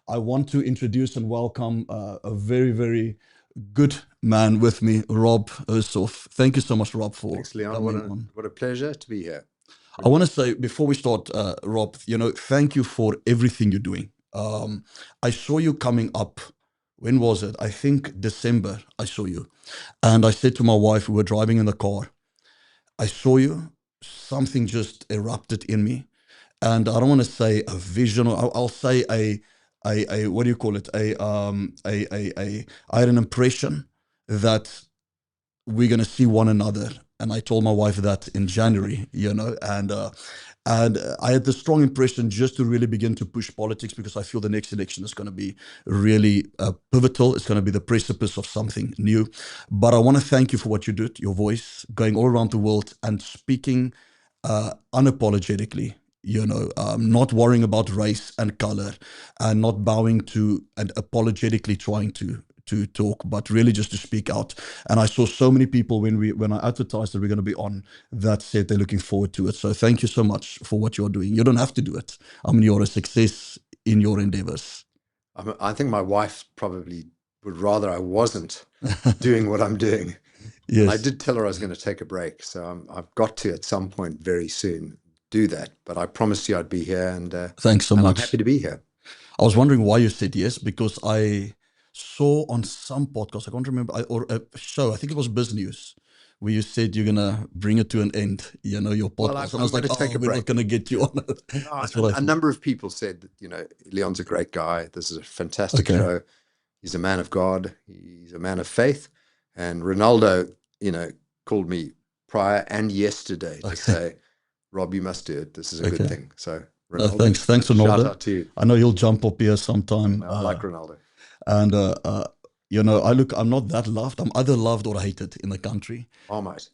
I want to introduce and welcome a very, very good man with me, Rob Hersov. Thank you so much, Rob, for Thanks, Leon. coming on. What a pleasure to be here. I want to say before we start, Rob, thank you for everything you're doing. I saw you coming up. When was it? I think December. I saw you, and I said to my wife, we were driving in the car. I saw you. Something just erupted in me, and I don't want to say a vision. Or I'll say a what do you call it? I had an impression that we're gonna see one another, and I told my wife that in January, and I had the strong impression just to really begin to push politics because I feel the next election is going to be really pivotal. It's going to be the precipice of something new. But I want to thank you for what you did, your voice, going all around the world and speaking unapologetically. Not worrying about race and color, and not bowing to and apologetically trying to talk, but really just to speak out. And I saw so many people when I advertised that we're going to be on that said they're looking forward to it. So thank you so much for what you're doing. You don't have to do it. I mean, you're a success in your endeavors. I think my wife probably would rather I wasn't doing what I'm doing. Yes. And I did tell her I was going to take a break. So I've got to, at some point very soon, do that. But I promised you I'd be here. And thanks so much. I'm happy to be here. I was wondering why you said yes, because I saw on some podcast, I can't remember, or a show, I think it was Biz News, where you said you're going to bring it to an end, your podcast. Well, and I was like, we're not going to get you on it. A number of people said that, Leon's a great guy. This is a fantastic show. He's a man of God. He's a man of faith. And Ronaldo, called me prior and yesterday to say, Rob, you must do it. This is a good thing. So Ronaldo, thanks, Ronaldo. Shout out to you. I know he'll jump up here sometime. I like Ronaldo. And, I'm not that loved. I'm either loved or hated in the country. Oh, mate.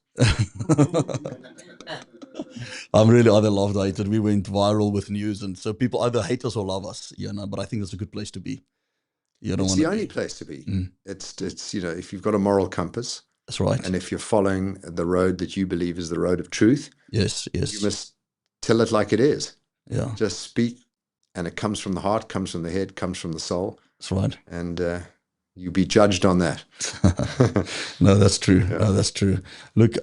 I'm really either loved or hated. We went viral with news. And so people either hate us or love us, but I think that's a good place to be. It's the only place to be. It's if you've got a moral compass. That's right. And if you're following the road that you believe is the road of truth. Yes. You must tell it like it is. Yeah. Just speak. And it comes from the heart, comes from the head, comes from the soul. That's right. And you be judged on that. No, that's true. Yeah. No, that's true. Look,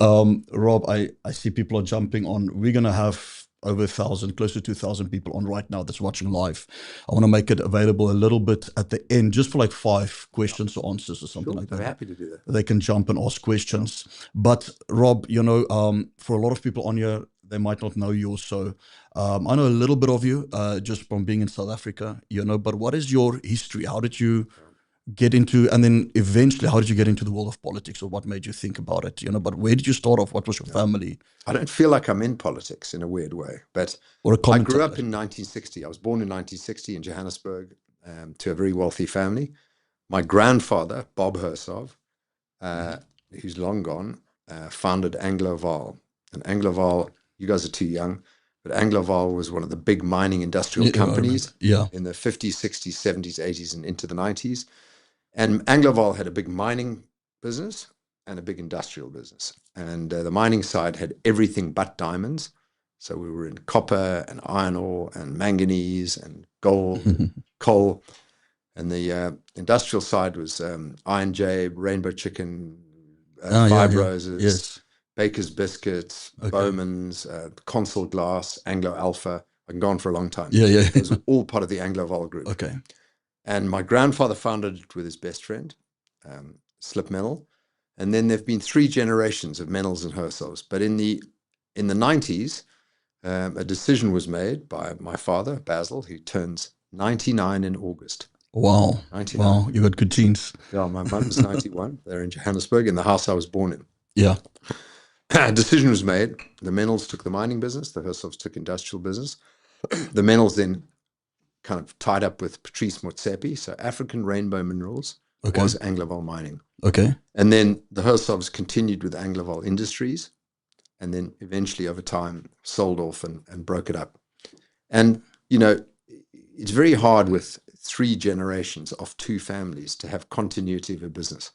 Rob, I see people are jumping on. We're going to have over 1,000, close to 2,000 people on right now that's watching live. I want to make it available a little bit at the end, just for like 5 questions or answers or something like that. I'm happy to do that. They can jump and ask questions. But Rob, for a lot of people on here, they might not know you. So I know a little bit of you just from being in South Africa, but what is your history? How did you get into, and then eventually, how did you get into the world of politics, or what made you think about it? But where did you start off? What was your family? I don't feel like I'm in politics in a weird way, but I grew up in 1960. I was born in 1960 in Johannesburg to a very wealthy family. My grandfather, Bob Hersov, who's long gone, founded Anglo-Val. And Anglo-Val, you guys are too young, but Anglo-Val was one of the big mining industrial companies in the 50s, 60s, 70s, 80s, and into the 90s. And Anglo-Val had a big mining business and a big industrial business. And the mining side had everything but diamonds. So we were in copper and iron ore and manganese and gold, coal. And the industrial side was Iron J, Rainbow Chicken, Five Roses. Yes. Baker's Biscuits, Bowman's, Consul Glass, Anglo Alpha. I can go on for a long time. Yeah. It was all part of the Anglo-Val group. Okay. And my grandfather founded it with his best friend, Slip Menel. And then there've been 3 generations of Menels and Hersovs. But in the 90s, a decision was made by my father, Basil, who turns 99 in August. Wow. 99. Wow, you got good genes. Yeah, my mum's 91. They're in Johannesburg, in the house I was born in. Yeah. A decision was made. The Menels took the mining business. The Hersovs took industrial business. The Menels then kind of tied up with Patrice Motsepe. So African Rainbow Minerals was Anglo-Val Mining. Okay. And then the Hersovs continued with Anglo-Val Industries, and then eventually over time sold off and broke it up. And, it's very hard with 3 generations of 2 families to have continuity of a business.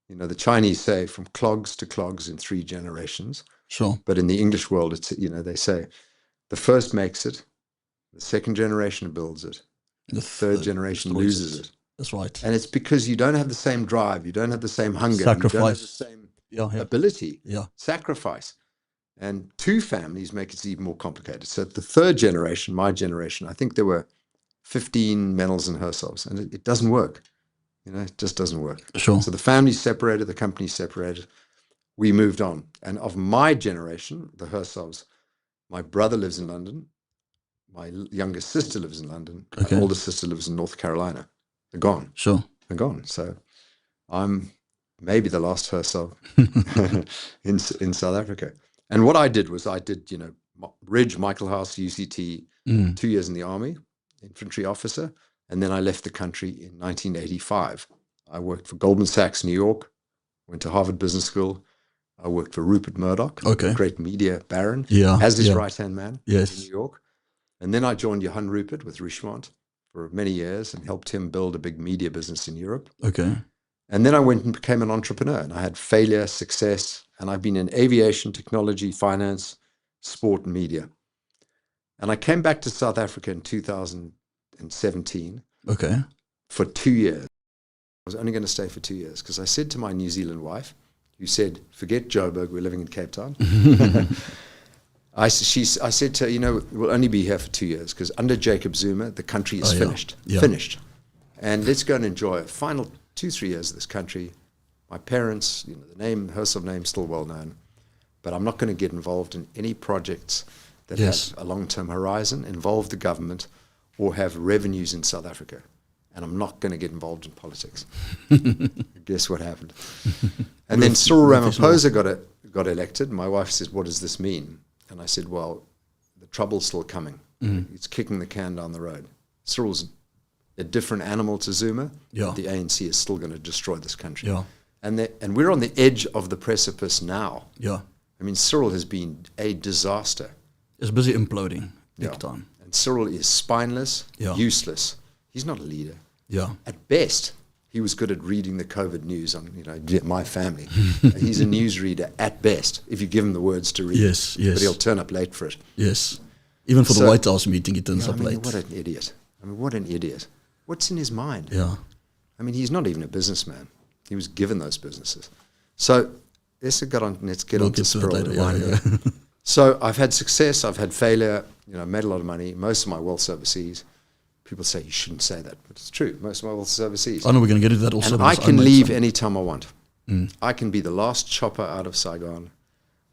The Chinese say from clogs to clogs in 3 generations. Sure. But in the English world, it's, they say the first makes it, the second generation builds it, The third generation loses it. That's right. And it's because you don't have the same drive, you don't have the same hunger, Sacrifice. you don't have the same ability, sacrifice. And two families make it even more complicated. So the third generation, my generation, I think there were 15 Mennels and Hersovs, and it doesn't work. It just doesn't work. Sure. So the family's separated, the company's separated. We moved on. And of my generation, the Hersovs, my brother lives in London. My youngest sister lives in London. My older sister lives in North Carolina. They're gone. Sure. They're gone. So I'm maybe the last Hersov in South Africa. And what I did was Ridge, Michael House, UCT, 2 years in the army, infantry officer. And then I left the country in 1985. I worked for Goldman Sachs, New York, went to Harvard Business School. I worked for Rupert Murdoch, a great media baron, as his right-hand man in New York. And then I joined Johan Rupert with Richemont for many years and helped him build a big media business in Europe. Okay. And then I went and became an entrepreneur, and I had failure, success, and I've been in aviation, technology, finance, sport, and media. And I came back to South Africa in 2017 for 2 years. I was only going to stay for 2 years because I said to my New Zealand wife, who said, forget Joburg, we're living in Cape Town. I said to her, we'll only be here for 2 years because under Jacob Zuma, the country is finished. And let's go and enjoy a final 2-3 years of this country. My parents, the name, Hersov name, still well known, but I'm not going to get involved in any projects that have a long-term horizon, involve the government, or have revenues in South Africa. And I'm not going to get involved in politics. Guess what happened? And then Cyril Ramaphosa got elected. My wife says, what does this mean? And I said, well, the trouble's still coming. It's kicking the can down the road. Cyril's a different animal to Zuma. The ANC is still going to destroy this country. And we're on the edge of the precipice now. I mean, Cyril has been a disaster. It's busy imploding big time. And Cyril is spineless, useless. He's not a leader. At best, he was good at reading the COVID news on, my family. He's a newsreader at best, if you give him the words to read. But he'll turn up late for it. Even for the White House meeting, he turns up late. What an idiot. What an idiot. What's in his mind? I mean, he's not even a businessman. He was given those businesses. So let's get on to Cyril. So I've had success, I've had failure, made a lot of money. Most of my wealth's overseas. People say you shouldn't say that, but it's true. Most of my wealth is overseas. I know we're going to get into that also. And I can leave anytime I want. I can be the last chopper out of Saigon,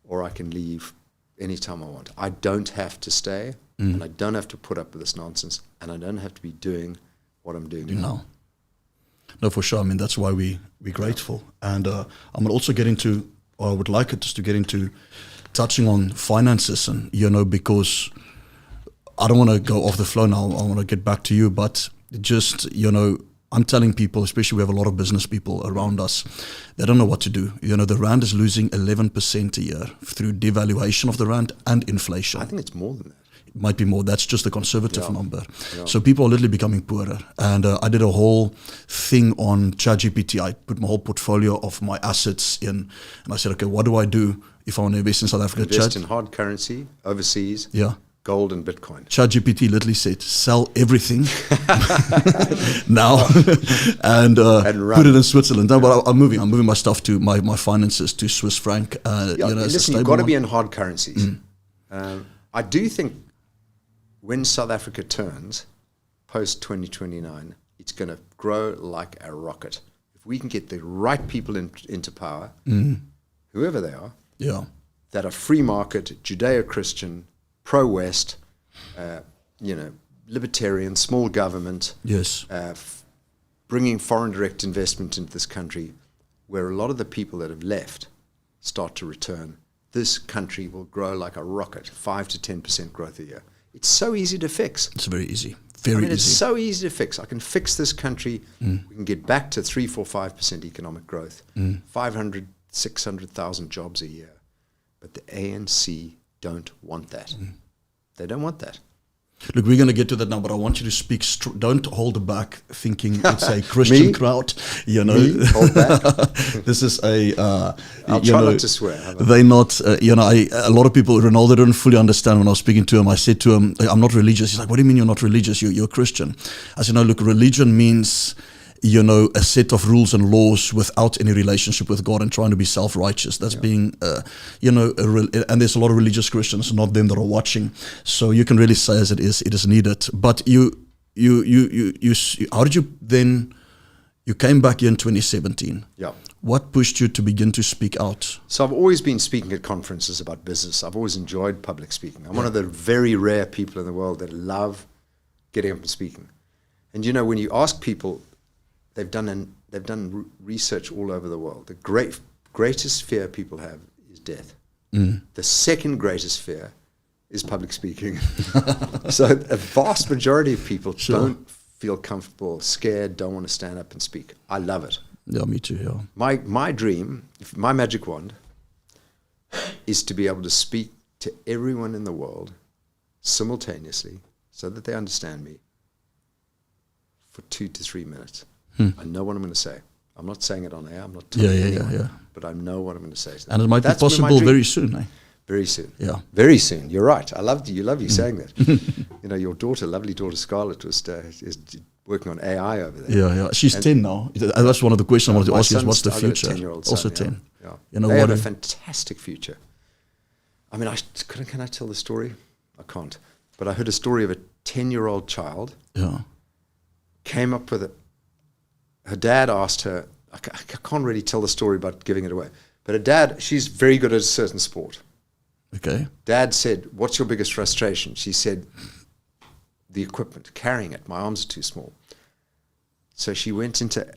or I can leave anytime I want. I don't have to stay, and I don't have to put up with this nonsense, and I don't have to be doing what I'm doing now. No, for sure. I mean, that's why we're grateful. And I'm going to also get into, or I would like it just to get into touching on finances, and because I don't want to go off the flow now. I want to get back to you, but just, I'm telling people, especially we have a lot of business people around us, they don't know what to do. The Rand is losing 11% a year through devaluation of the Rand and inflation. I think it's more than that. It might be more. That's just a conservative number. So people are literally becoming poorer. And I did a whole thing on ChatGPT. I put my whole portfolio of my assets in, and I said, okay, what do I do if I want to invest in South Africa? Invest in hard currency, overseas. Gold and Bitcoin. ChatGPT literally said, sell everything now and put it in Switzerland. No, but I'm moving my stuff to my finances to Swiss franc. Listen, you've got to be in hard currencies. I do think when South Africa turns post 2029, it's going to grow like a rocket. If we can get the right people into power, whoever they are, that are free market, Judeo-Christian, pro-West, libertarian, small government, bringing foreign direct investment into this country, where a lot of the people that have left start to return, this country will grow like a rocket, 5 to 10% growth a year. It's so easy to fix. It's very easy. Very easy. It's so easy to fix. I can fix this country. We can get back to 3, 4, 5% economic growth, 500, 600,000 jobs a year. But the ANC don't want that. They don't want that. Look, we're going to get to that now, but I want you to speak. Don't hold back thinking it's a Christian crowd. You know, Me? Hold back. This is a. I'll try not to swear. They're not. You know, a lot of people. Ronaldo didn't fully understand when I was speaking to him. I said to him, "I'm not religious." He's like, "What do you mean you're not religious? You're a Christian." I said, "No, look, religion means." You know, a set of rules and laws without any relationship with God and trying to be self-righteous. That's being, you know, and there's a lot of religious Christians, not them that are watching. So you can really say as it is needed. But you how did you then, you came back here in 2017. Yeah. What pushed you to begin to speak out? So I've always been speaking at conferences about business. I've always enjoyed public speaking. I'm one of the very rare people in the world that love getting up and speaking. And, you know, when you ask people, they've done research all over the world. The greatest fear people have is death. The second greatest fear is public speaking. So a vast majority of people don't feel comfortable, scared, don't want to stand up and speak. I love it. Yeah, me too. Yeah. My dream, my magic wand, is to be able to speak to everyone in the world simultaneously, so that they understand me, for 2 to 3 minutes. I know what I'm going to say. I'm not saying it on air. I'm not telling anyone, but I know what I'm going to say. And it might be possible very soon, eh? Very soon. Yeah. Very soon. You're right. I love you saying that. You know, your daughter, lovely daughter Scarlett, is working on AI over there. Yeah. She's 10 now. That's one of the questions I wanted to ask you is, what's the future? 10-year-old also son, 10. Yeah. You know, they have a fantastic future. I mean, can I tell the story? I can't. But I heard a story of a 10-year-old child. Yeah. Came up with it. Her dad asked her, I can't really tell the story about giving it away, but her dad, she's very good at a certain sport. Okay. Dad said, what's your biggest frustration? She said, the equipment, carrying it. My arms are too small. So she went into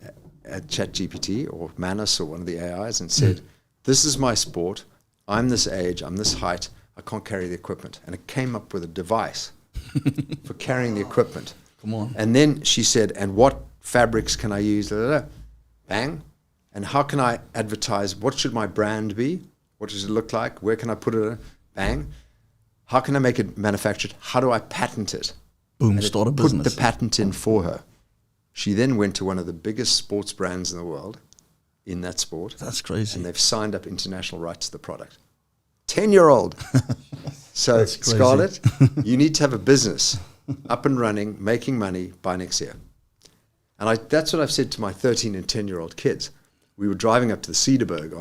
ChatGPT or Manus or one of the AIs and said, this is my sport. I'm this age. I'm this height. I can't carry the equipment. And it came up with a device for carrying the equipment. Come on. And then she said, and what fabrics can I use? Bang. And how can I advertise? What should my brand be? What does it look like? Where can I put it? Bang. How can I make it manufactured? How do I patent it? Boom, start a business. Put the patent in for her. She then went to one of the biggest sports brands in the world in that sport. That's crazy. And they've signed up international rights to the product. 10-year-old. So, Scarlett, you need to have a business up and running, making money by next year. And that's what I've said to my 13 and 10-year-old kids. We were driving up to the Cederberg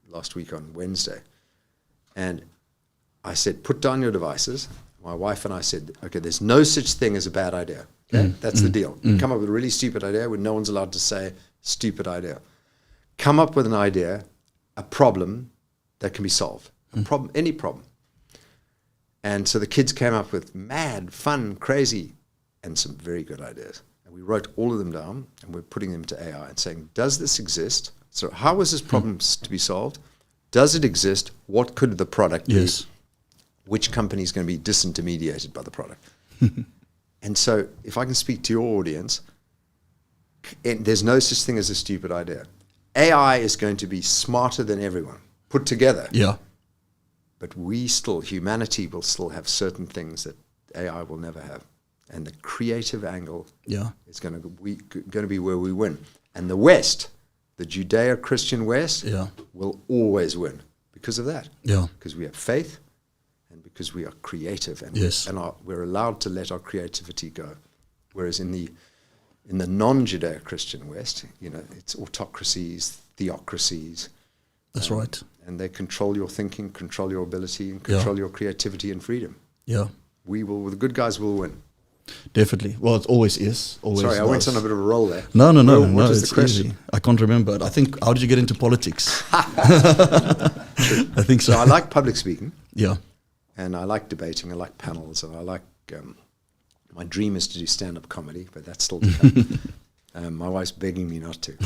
last week on Wednesday. And I said, put down your devices. My wife and I said, okay, there's no such thing as a bad idea. Okay? That's the deal. You come up with a really stupid idea when no one's allowed to say stupid idea. Come up with an idea, a problem that can be solved. A problem, any problem. And so the kids came up with mad, fun, crazy, and some very good ideas. We wrote all of them down, and we're putting them to AI and saying, does this exist? So how is this problem to be solved? Does it exist? What could the product be? Which company is going to be disintermediated by the product? And so if I can speak to your audience, there's no such thing as a stupid idea. AI is going to be smarter than everyone, put together. Yeah. But humanity will still have certain things that AI will never have. And the creative angle is going to be where we win. And the West, the Judeo-Christian West, will always win because of that. Yeah. Because we have faith and because we are creative. And, we're allowed to let our creativity go. Whereas in the non-Judeo-Christian West, you know, it's autocracies, theocracies. That's right. And they control your thinking, control your ability, and control your creativity and freedom. Yeah. The good guys will win. Definitely. Well, it always is. Sorry, I went on a bit of a roll there. No. What is the question? Easy. I can't remember it. I think, how did you get into politics? I think so. So I like public speaking. Yeah. And I like debating. I like panels. And I like, my dream is to do stand-up comedy, but that's still to come. My wife's begging me not to.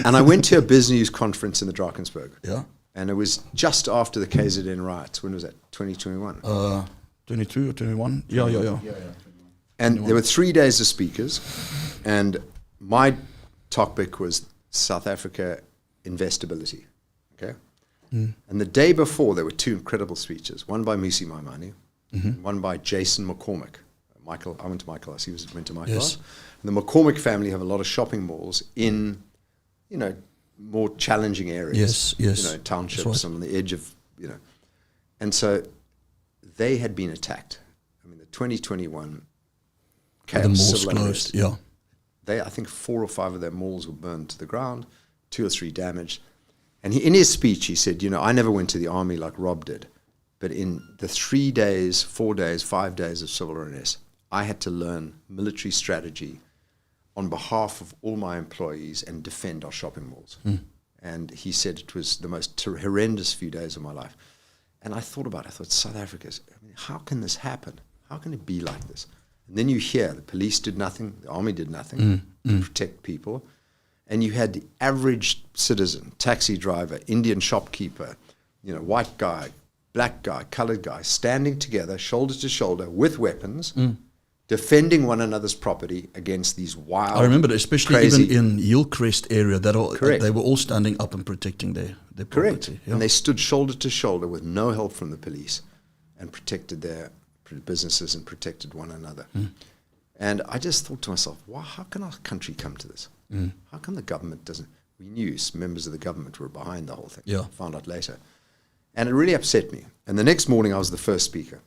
And I went to a business news conference in the Drakensberg. Yeah. And it was just after the KZN riots. When was that? 2021? 22 or 21? Yeah. And there were 3 days of speakers, and my topic was South Africa investability. Okay? And the day before, there were 2 incredible speeches, one by Musi Maimane one by Jason McCormick. I went to my class, he went to my Yes. class. And the McCormick family have a lot of shopping malls in, more challenging areas. Yes. Townships Right. on the edge of, And so they had been attacked. I mean, the 2021 chaos, The malls civil closed, unrest, yeah. I think 4 or 5 of their malls were burned to the ground, 2 or 3 damaged. And in his speech, he said, I never went to the army like Rob did. But in the 3 days, 4 days, 5 days of civil unrest, I had to learn military strategy on behalf of all my employees and defend our shopping malls. And he said it was the most horrendous few days of my life. And I thought about it. I thought, South Africa, how can this happen? How can it be like this? And then you hear the police did nothing, the army did nothing to protect people. And you had the average citizen, taxi driver, Indian shopkeeper, white guy, black guy, colored guy, standing together, shoulder to shoulder, with weapons, defending one another's property against these wild, I remember, especially crazy, even in Hillcrest area, Correct. they were all standing up and protecting their correct. property. Yeah. And they stood shoulder to shoulder with no help from the police and protected their businesses and protected one another. And I just thought to myself, wow, how can our country come to this? How come the government doesn't? We knew members of the government were behind the whole thing. Yeah. Found out later. And it really upset me. And the next morning I was the first speaker.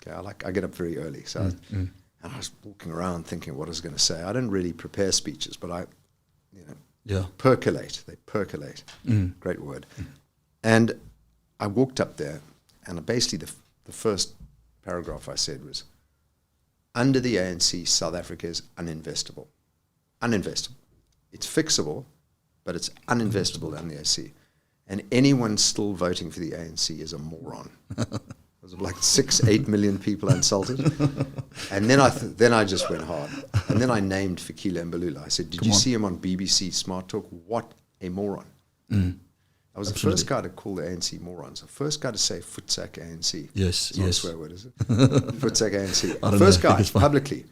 Okay, I get up very early. So and I was walking around thinking what I was going to say. I didn't really prepare speeches, but I, percolate. They percolate. Great word. And I walked up there, and basically the first paragraph I said was, under the ANC, South Africa is uninvestable. Uninvestable. It's fixable, but it's uninvestable in the ANC. And anyone still voting for the ANC is a moron. There was like 6-8 million people insulted. And then I just went hard. And then I named Fikile Mbalula. I said, did you see him on BBC Smart Talk? What a moron. I was the first guy to call the ANC morons. The first guy to say Futsak ANC. Yes, it's not a swear word, is it? Futsak ANC. First guy, publicly.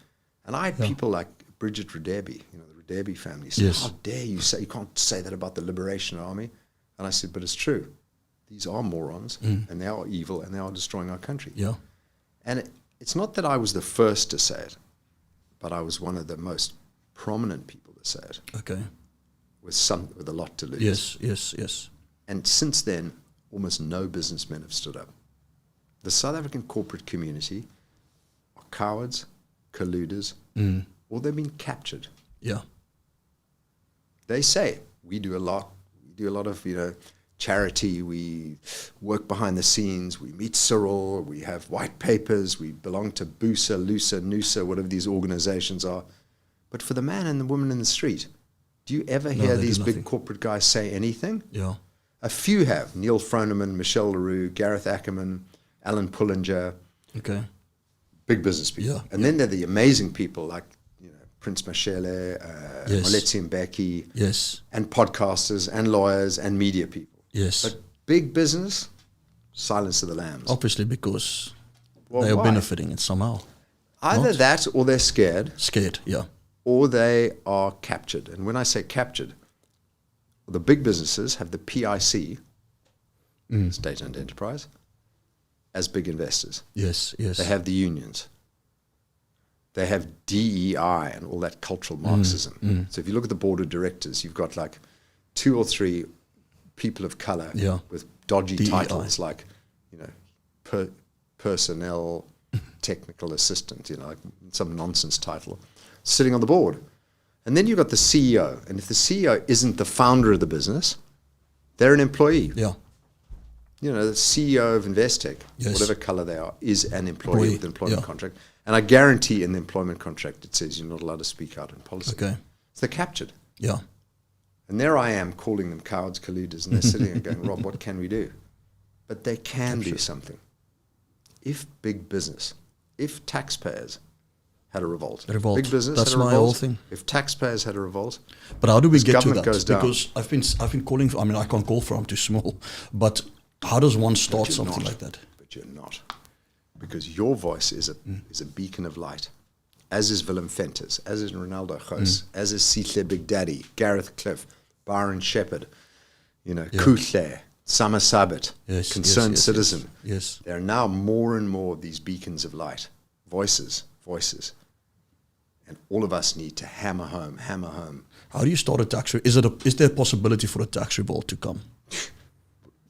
And I had people like Bridget Radebe, the Radebe family, said, how dare you say, you can't say that about the Liberation Army. And I said, but it's true. These are morons, and they are evil, and they are destroying our country. Yeah. And it's not that I was the first to say it, but I was one of the most prominent people to say it. Okay. With a lot to lose. Yes. And since then, almost no businessmen have stood up. The South African corporate community are cowards, colluders, or they've been captured. Yeah. They say, we do a lot of, charity, we work behind the scenes, we meet Cyril, we have white papers, we belong to BUSA, LUSA, NUSA, whatever these organizations are. But for the man and the woman in the street, do you ever hear these big corporate guys say anything? Yeah. A few have. Neil Froneman, Michelle Leroux, Gareth Ackerman, Alan Pullinger. Okay. Big business people. Yeah. And then there are the amazing people like Prince Mashele, Moletsi Mbeki, and podcasters and lawyers and media people. Yes. But big business, silence of the lambs. Obviously, because they are benefiting it somehow. Either that or they're scared. Scared, yeah. Or they are captured. And when I say captured, the big businesses have the PIC, state-owned enterprise, as big investors. Yes. They have the unions. They have DEI and all that cultural Marxism. So if you look at the board of directors, you've got like 2 or 3 people of color with dodgy DEI titles like, personnel technical assistant, like some nonsense title, sitting on the board. And then you've got the CEO. And if the CEO isn't the founder of the business, they're an employee. Yeah. The CEO of Investec, whatever color they are, is an employee with an employment contract. And I guarantee in the employment contract it says you're not allowed to speak out in policy. Okay. So they're captured. Yeah. And there I am calling them cowards, colluders, and they're sitting there going, Rob, what can we do? But they can do something. If big business, if taxpayers had a revolt. Big business That's had a revolt. My whole thing. If taxpayers had a revolt. But how do we get to that? Goes down. Because I've been calling for, I can't call for, I'm too small. But how does one start something like that? But you're not. Because your voice is a beacon of light, as is Willem Venters, as is Ronaldo Gous, as is Sihle Big Daddy, Gareth Cliff, Byron Shepherd, Kuhle, Sama Sabit, yes, concerned citizen. Yes. There are now more and more of these beacons of light, voices. And all of us need to hammer home. How do you start a tax? Is there a possibility for a tax revolt to come?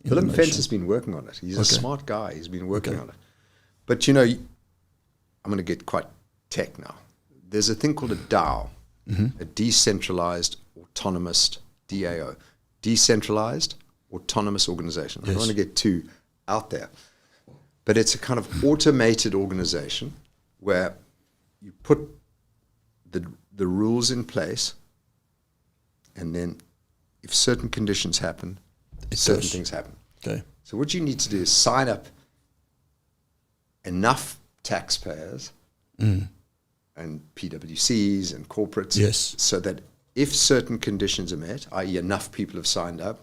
Willem Fence has been working on it. He's a smart guy. He's been working on it. But you know, I'm going to get quite tech now. There's a thing called a DAO, a decentralized autonomous DAO, decentralized autonomous organization. I don't want to get too out there, but it's a kind of automated organization where you put the rules in place, and then if certain conditions happen, certain things happen. Okay. So what you need to do is sign up enough taxpayers and PwCs and corporates so that if certain conditions are met, i.e. enough people have signed up,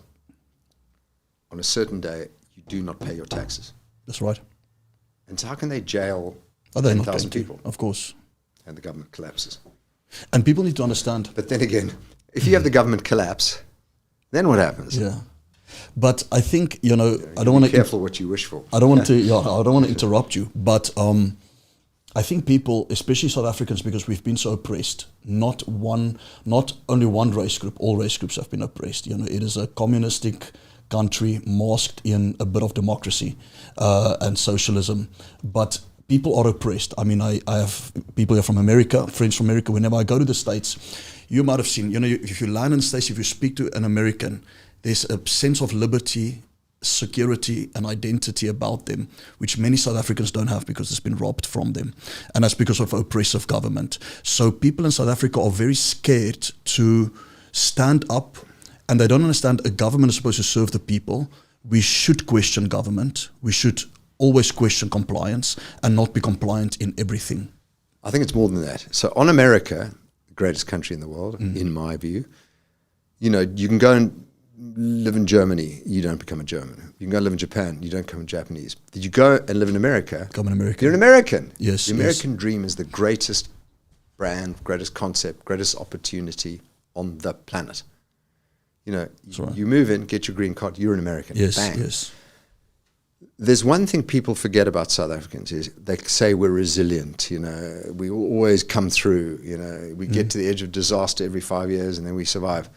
on a certain day, you do not pay your taxes. That's right. And so how can they jail 10,000 people? Of course. And the government collapses. And people need to understand. But then again, if you have the government collapse, then what happens? Yeah. But I think, I don't want to... Be careful what you wish for. I don't want to interrupt you, but I think people, especially South Africans, because we've been so oppressed, not only one race group, all race groups have been oppressed. It is a communistic country masked in a bit of democracy and socialism, but people are oppressed. I mean, I have people here from America, friends from America. Whenever I go to the States, you might have seen, if you land in the States, if you speak to an American, there's a sense of liberty, security, and identity about them, which many South Africans don't have because it's been robbed from them. And that's because of oppressive government. So people in South Africa are very scared to stand up, and they don't understand a government is supposed to serve the people. We should question government. We should always question compliance and not be compliant in everything. I think it's more than that. So on America, the greatest country in the world, in my view, you can go and live in Germany, you don't become a German. You can go and live in Japan, you don't become a Japanese. Did you go and live in America? Become an American. You're an American. Yes. The American dream is the greatest brand, greatest concept, greatest opportunity on the planet. You move in, get your green card, you're an American. Yes, Bang. yes. There's one thing people forget about South Africans is they say we're resilient, we always come through, we get to the edge of disaster every 5 years and then we survive.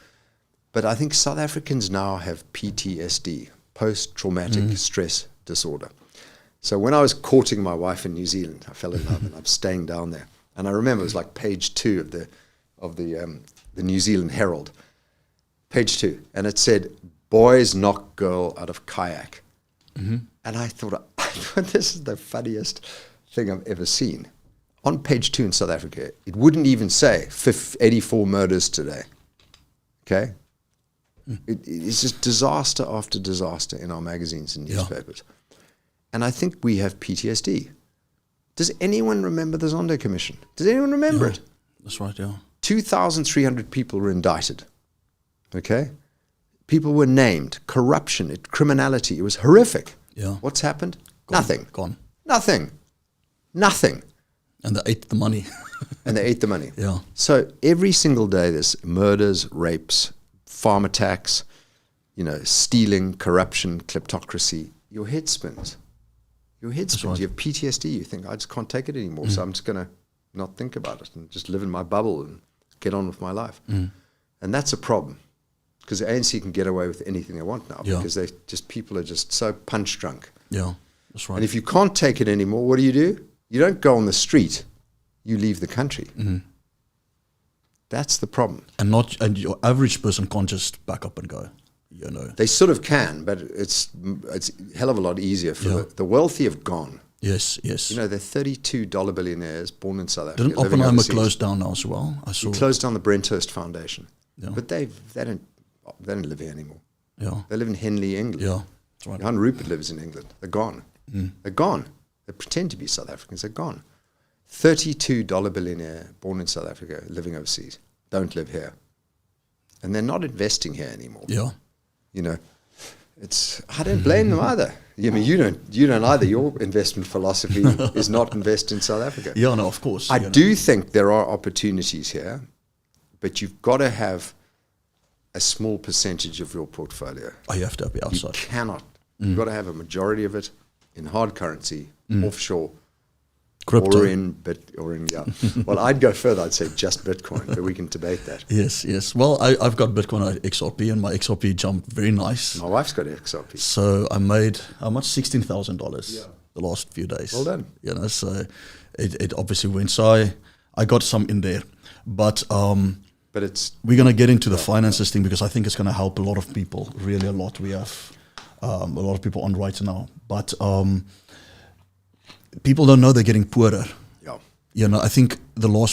But I think South Africans now have PTSD, post-traumatic stress disorder. So when I was courting my wife in New Zealand, I fell in love and I'm staying down there. And I remember it was like page 2 of the New Zealand Herald, page 2, and it said, "Boys knock girl out of kayak." And I thought, this is the funniest thing I've ever seen. On page 2 in South Africa, it wouldn't even say 84 murders today. Okay? It's just disaster after disaster in our magazines and newspapers. And I think we have PTSD. Does anyone remember the Zondo Commission? Does anyone remember it? That's right, yeah. 2,300 people were indicted. Okay? People were named. Corruption, criminality. It was horrific. Yeah. What's happened? Nothing. Gone. Nothing. And they ate the money. And they ate the money. Yeah. So every single day there's murders, rapes, farm attacks, stealing, corruption, kleptocracy. Your head spins. Your head spins. Right. You have PTSD. You think, I just can't take it anymore, so I'm just going to not think about it and just live in my bubble and get on with my life. And that's a problem. Because the ANC can get away with anything they want now because people are just so punch drunk. Yeah, that's right. And if you can't take it anymore, what do? You don't go on the street, you leave the country. That's the problem. And your average person can't just back up and go. They sort of can, but it's a hell of a lot easier for the wealthy have gone. Yes. The $32 billionaires born in South Africa. Didn't Oppenheimer close down now as well? He closed down the Brenthurst Foundation. Yeah. But they don't live here anymore. Yeah. They live in Henley, England. Yeah, that's right. Johan Rupert lives in England. They're gone. They're gone. They pretend to be South Africans. They're gone. $32 billionaire born in South Africa, living overseas, don't live here. And they're not investing here anymore. Yeah. I don't blame them either. I mean, you don't either. Your investment philosophy is not invest in South Africa. Yeah, no, of course. I do think there are opportunities here, but you've got to have a small percentage of your portfolio. Oh, you have to be outside. You cannot. You've got to have a majority of it in hard currency, offshore, Crypto. or in Well, I'd go further. I'd say just Bitcoin, but we can debate that. Yes. Well, I've got Bitcoin at XRP, and my XRP jumped very nice. My wife's got XRP. So I made, how much? $16,000 the last few days. Well done. You know, so it obviously went. So I got some in there. But we're going to get into the finances thing because I think it's going to help a lot of people, really a lot. We have a lot of people on right now. But people don't know they're getting poorer. Yeah. You know, I think I don't know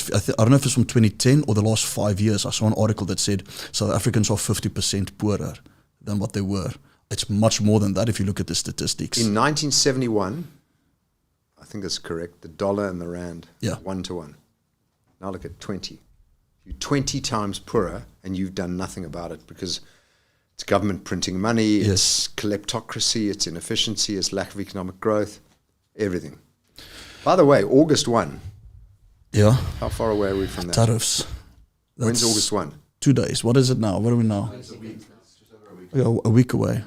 if it's from 2010 or the last 5 years, I saw an article that said South Africans are 50% poorer than what they were. It's much more than that if you look at the statistics. In 1971, I think that's correct, the dollar and the rand, 1-to-1. Now look at 20. You're 20 times poorer and you've done nothing about it because it's government printing money, it's kleptocracy, it's inefficiency, it's lack of economic growth, everything. By the way, August 1. Yeah. How far away are we from that? Tariffs. When's August 1? 2 days. What is it now? What are we now? It's a week. Yeah, a week away.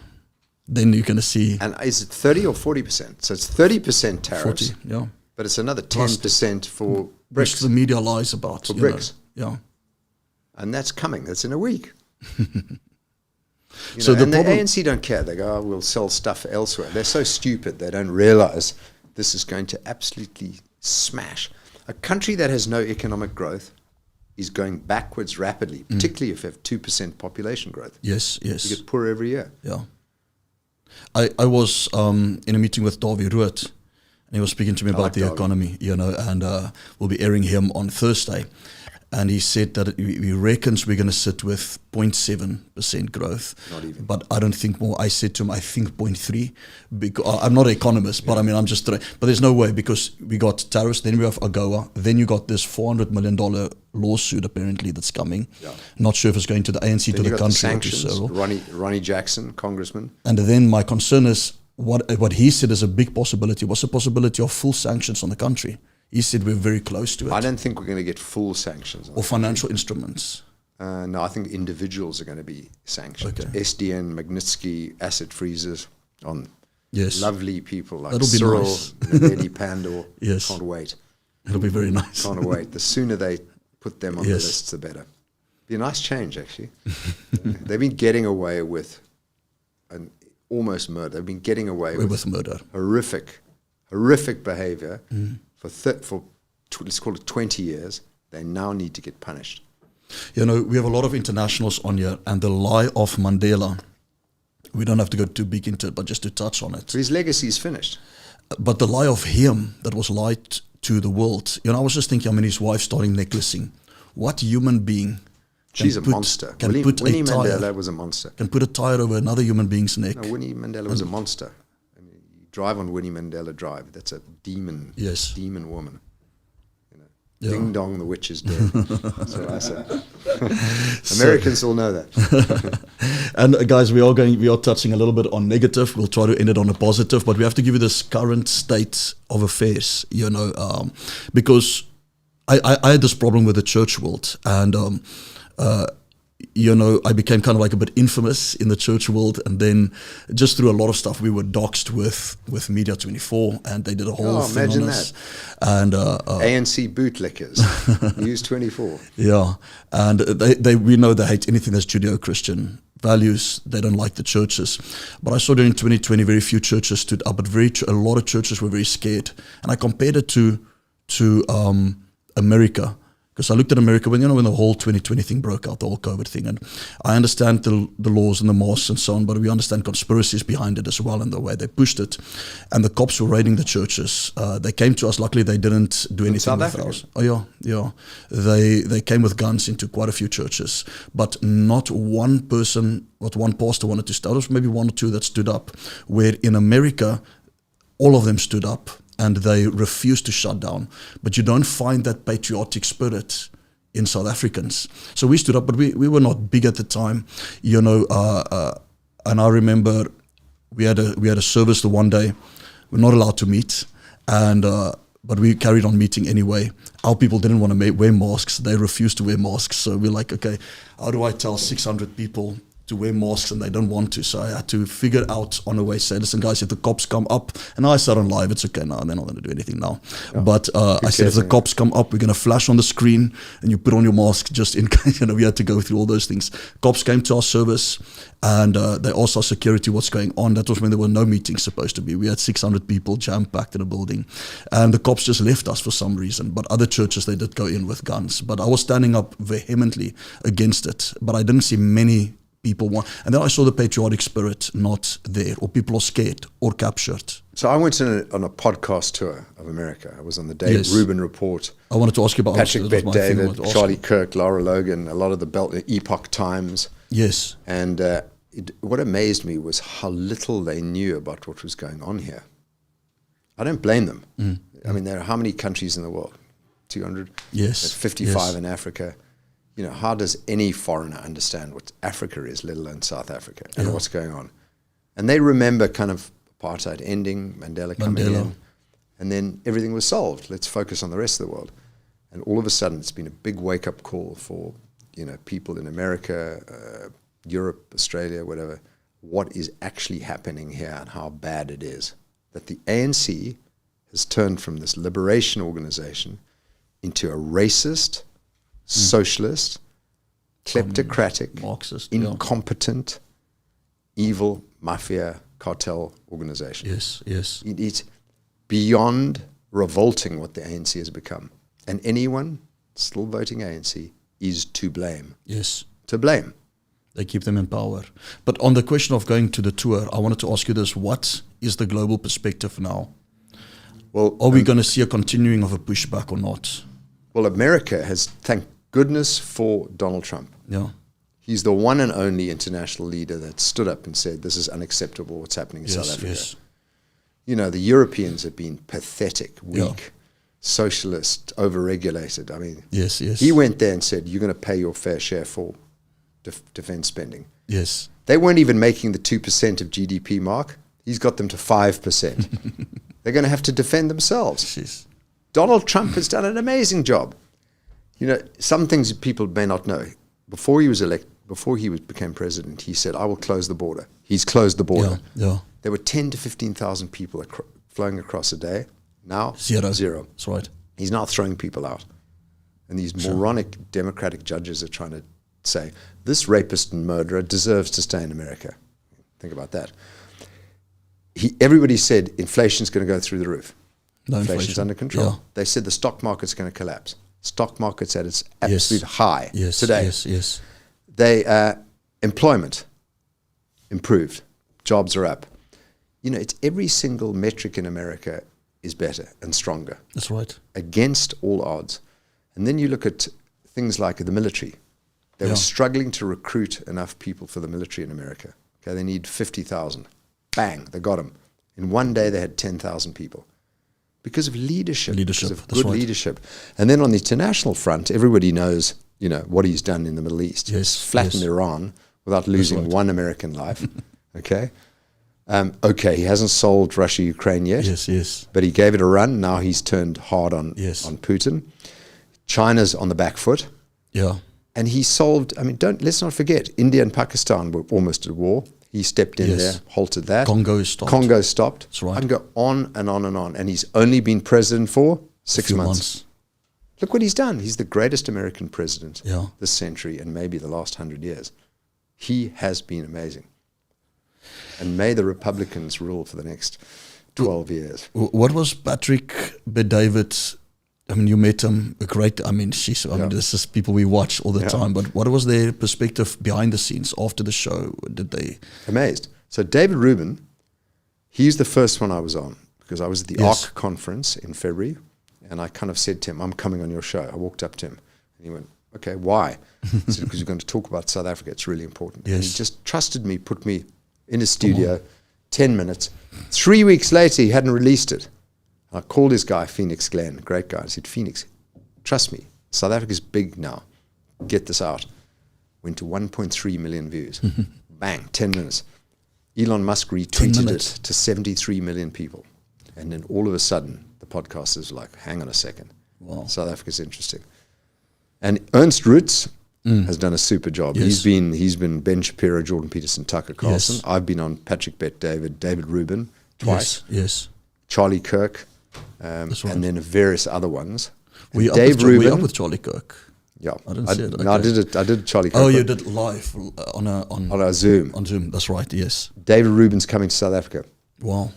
Then you're going to see. And is it 30 or 40%? So it's 30% tariffs. 40, yeah. But it's another 10% for BRICS. Which the media lies about. For BRICS. Yeah. And that's coming. That's in a week. So the ANC don't care. They go, oh, we'll sell stuff elsewhere. They're so stupid they don't realize this is going to absolutely smash. A country that has no economic growth is going backwards rapidly, particularly if you have 2% population growth. Yes. You get poorer every year. Yeah. I was in a meeting with Rupert, and he was speaking to me about the economy, you know, and we'll be airing him on Thursday. And he said that he reckons we're going to sit with 0.7% growth. Not even. But I don't think more. I said to him, I think 0.3. Because I'm not an economist, but I mean, I'm just trying. But there's no way because we got tariffs, then we have AGOA, then you got this $400 million lawsuit apparently that's coming. Yeah. Not sure if it's going to the ANC, then to the country. The sanctions, or to Cyril. Ronnie Jackson, congressman. And then my concern is what he said is a big possibility. What's the possibility of full sanctions on the country? He said we're very close to it. I don't think we're going to get full sanctions. Or financial instruments. No, I think individuals are going to be sanctioned. Okay. SDN, Magnitsky, asset freezes on lovely people like Cyril, nice. Eddie Pandor. Yes. Can't wait. It'll be very nice. Can't wait. The sooner they put them on the lists, the better. Be a nice change, actually. They've been getting away with an almost murder. They've been getting away with murder. Horrific behavior. For let's call it 20 years, they now need to get punished. You know, we have a lot of internationals on here, and the lie of Mandela, we don't have to go too big into it, but just to touch on it. So his legacy is finished. But the lie of him that was lied to the world, you know, I was just thinking, I mean, his wife starting necklacing. What human being She's a monster. Winnie Mandela was a monster. Can put a tire over another human being's neck. No, Winnie Mandela was a monster. Drive on Winnie Mandela Drive. That's a demon. Yes. Demon woman. You know, Ding dong, the witch is dead. That's what I say. Americans all know that. And guys, we are touching a little bit on negative. We'll try to end it on a positive, but we have to give you this current state of affairs. You know, because I had this problem with the church world, and you know, I became kind of like a bit infamous in the church world, and then just through a lot of stuff, we were doxxed with Media 24, and they did a whole thing on us. And ANC bootlickers, News 24. Yeah, and we know they hate anything that's Judeo-Christian values. They don't like the churches. But I saw during 2020, very few churches stood up, but a lot of churches were very scared. And I compared it to America. Because I looked at America when the whole 2020 thing broke out, the whole COVID thing, and I understand the laws and the mosques and so on, but we understand conspiracies behind it as well and the way they pushed it. And the cops were raiding the churches. They came to us. Luckily, they didn't do anything with us. Oh yeah. They came with guns into quite a few churches, but not one person, what one pastor wanted to start. There was maybe one or two that stood up. Where in America, all of them stood up. And they refuse to shut down. But you don't find that patriotic spirit in South Africans. So we stood up, but we were not big at the time, you know. And I remember we had a service the one day. We're not allowed to meet, and But we carried on meeting anyway. Our people didn't want to wear masks. They refused to wear masks. So we're like, okay, how do I tell 600 people to wear masks and they don't want to? So I had to figure out on the way, say, listen, guys, if the cops come up, and I said on live, it's okay now, they're not going to do anything now. Yeah. But I said, if the cops come up, we're going to flash on the screen and you put on your mask just in case. We had to go through all those things. Cops came to our service and they asked our security what's going on. That was when there were no meetings supposed to be. We had 600 people jam-packed in a building. And the cops just left us for some reason. But other churches, they did go in with guns. But I was standing up vehemently against it. But I didn't see many people want, and then I saw the patriotic spirit not there, or people are scared or captured. So I went on a podcast tour of America. I was on the Dave Rubin Report. I wanted to ask you about Patrick Bet-David, Charlie Kirk, Laura Logan, a lot of the Epoch Times. Yes. And what amazed me was how little they knew about what was going on here. I don't blame them. I mean, there are how many countries in the world? 200? Yes. There's 55 in Africa. You know, how does any foreigner understand what Africa is, let alone South Africa, and what's going on? And they remember kind of apartheid ending, Mandela coming in, and then everything was solved. Let's focus on the rest of the world. And all of a sudden, it's been a big wake-up call for, you know, people in America, Europe, Australia, whatever, what is actually happening here and how bad it is. That the ANC has turned from this liberation organization into a racist, socialist, kleptocratic, Marxist, incompetent, evil mafia cartel organization. Yes, yes. It's beyond revolting what the ANC has become. And anyone still voting ANC is to blame. Yes. To blame. They keep them in power. But on the question of going to the tour, I wanted to ask you this. What is the global perspective now? Well, are we going to see a continuing of a pushback or not? Well, America has, thank goodness for Donald Trump. Yeah. He's the one and only international leader that stood up and said, this is unacceptable what's happening in South Africa. Yes. You know, the Europeans have been pathetic, weak, socialist, overregulated. I mean, he went there and said, you're going to pay your fair share for defense spending. Yes. They weren't even making the 2% of GDP mark. He's got them to 5%. They're going to have to defend themselves. Jeez. Donald Trump has done an amazing job. You know, some things people may not know. Before he was became president, he said, I will close the border. He's closed the border. Yeah. There were 10 to 15,000 people flowing across a day. Now, zero. That's right. He's now throwing people out. And these moronic Democratic judges are trying to say, this rapist and murderer deserves to stay in America. Think about that. Everybody said inflation's going to go through the roof. No Inflation's under control. Yeah. They said the stock market's going to collapse. Stock market's at its absolute high today. Yes. Employment improved. Jobs are up. You know, it's every single metric in America is better and stronger. That's right. Against all odds. And then you look at things like the military. They were struggling to recruit enough people for the military in America. Okay, they need 50,000. Bang, they got them. In one day, they had 10,000 people. Because of leadership. Because of good leadership. And then on the international front, everybody knows, you know, what he's done in the Middle East. He's flattened Iran without losing one American life. Okay? He hasn't solved Russia-Ukraine yet. Yes. But he gave it a run. Now he's turned hard on Putin. China's on the back foot. Yeah. And he solved, I mean, let's not forget, India and Pakistan were almost at war. He stepped in there, halted that. Congo stopped. That's right. I can go on and on and on. And he's only been president for 6 months. Look what he's done. He's the greatest American president this century and maybe the last 100 years. He has been amazing. And may the Republicans rule for the next 12 years. What was Patrick Bet-David? I mean, you met him, this is people we watch all the time, but what was their perspective behind the scenes after the show? Did they? Amazed. So David Rubin, he's the first one I was on because I was at the ARC conference in February and I kind of said to him, I'm coming on your show. I walked up to him and he went, okay, why? I said, because you're going to talk about South Africa. It's really important. Yes. And he just trusted me, put me in a studio, 10 minutes. 3 weeks later, he hadn't released it. I called this guy, Phoenix Glenn, great guy. I said, Phoenix, trust me, South Africa's big now. Get this out. Went to 1.3 million views. Bang, 10 minutes. Elon Musk retweeted it to 73 million people. And then all of a sudden, the podcasters were like, hang on a second. Wow. South Africa's interesting. And Ernst Roots has done a super job. Yes. He's been Ben Shapiro, Jordan Peterson, Tucker Carlson. Yes. I've been on Patrick Bet David Rubin twice. Yes. Charlie Kirk, That's right. and then various other ones. Were you Rubin, up with Charlie Kirk? Yeah, I didn't see it. No, Okay. I did Charlie Kirk. Oh, you did live on a Zoom. On Zoom, that's right. Yes. David Rubin's coming to South Africa. Wow.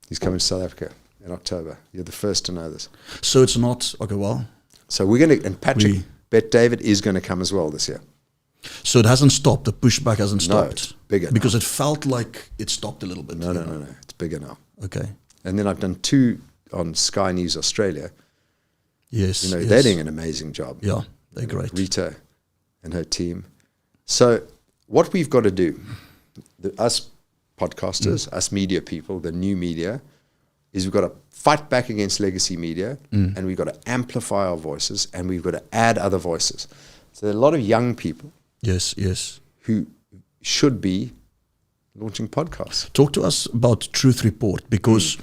He's coming to South Africa in October. You're the first to know this. So it's not okay. Well, so we're going to, and Patrick Bet David is going to come as well this year. So it hasn't stopped. The pushback hasn't stopped. No, it's bigger because now. it felt like it stopped a little bit. No. It's bigger now. Okay. And then I've done 2 on Sky News Australia. Yes. They're doing an amazing job. Yeah, they're great. Rita and her team. So what we've got to do, us podcasters, us media people, the new media, is we've got to fight back against legacy media, and we've got to amplify our voices, and we've got to add other voices. So there are a lot of young people Yes. who should be launching podcasts. Talk to us about Truth Report, because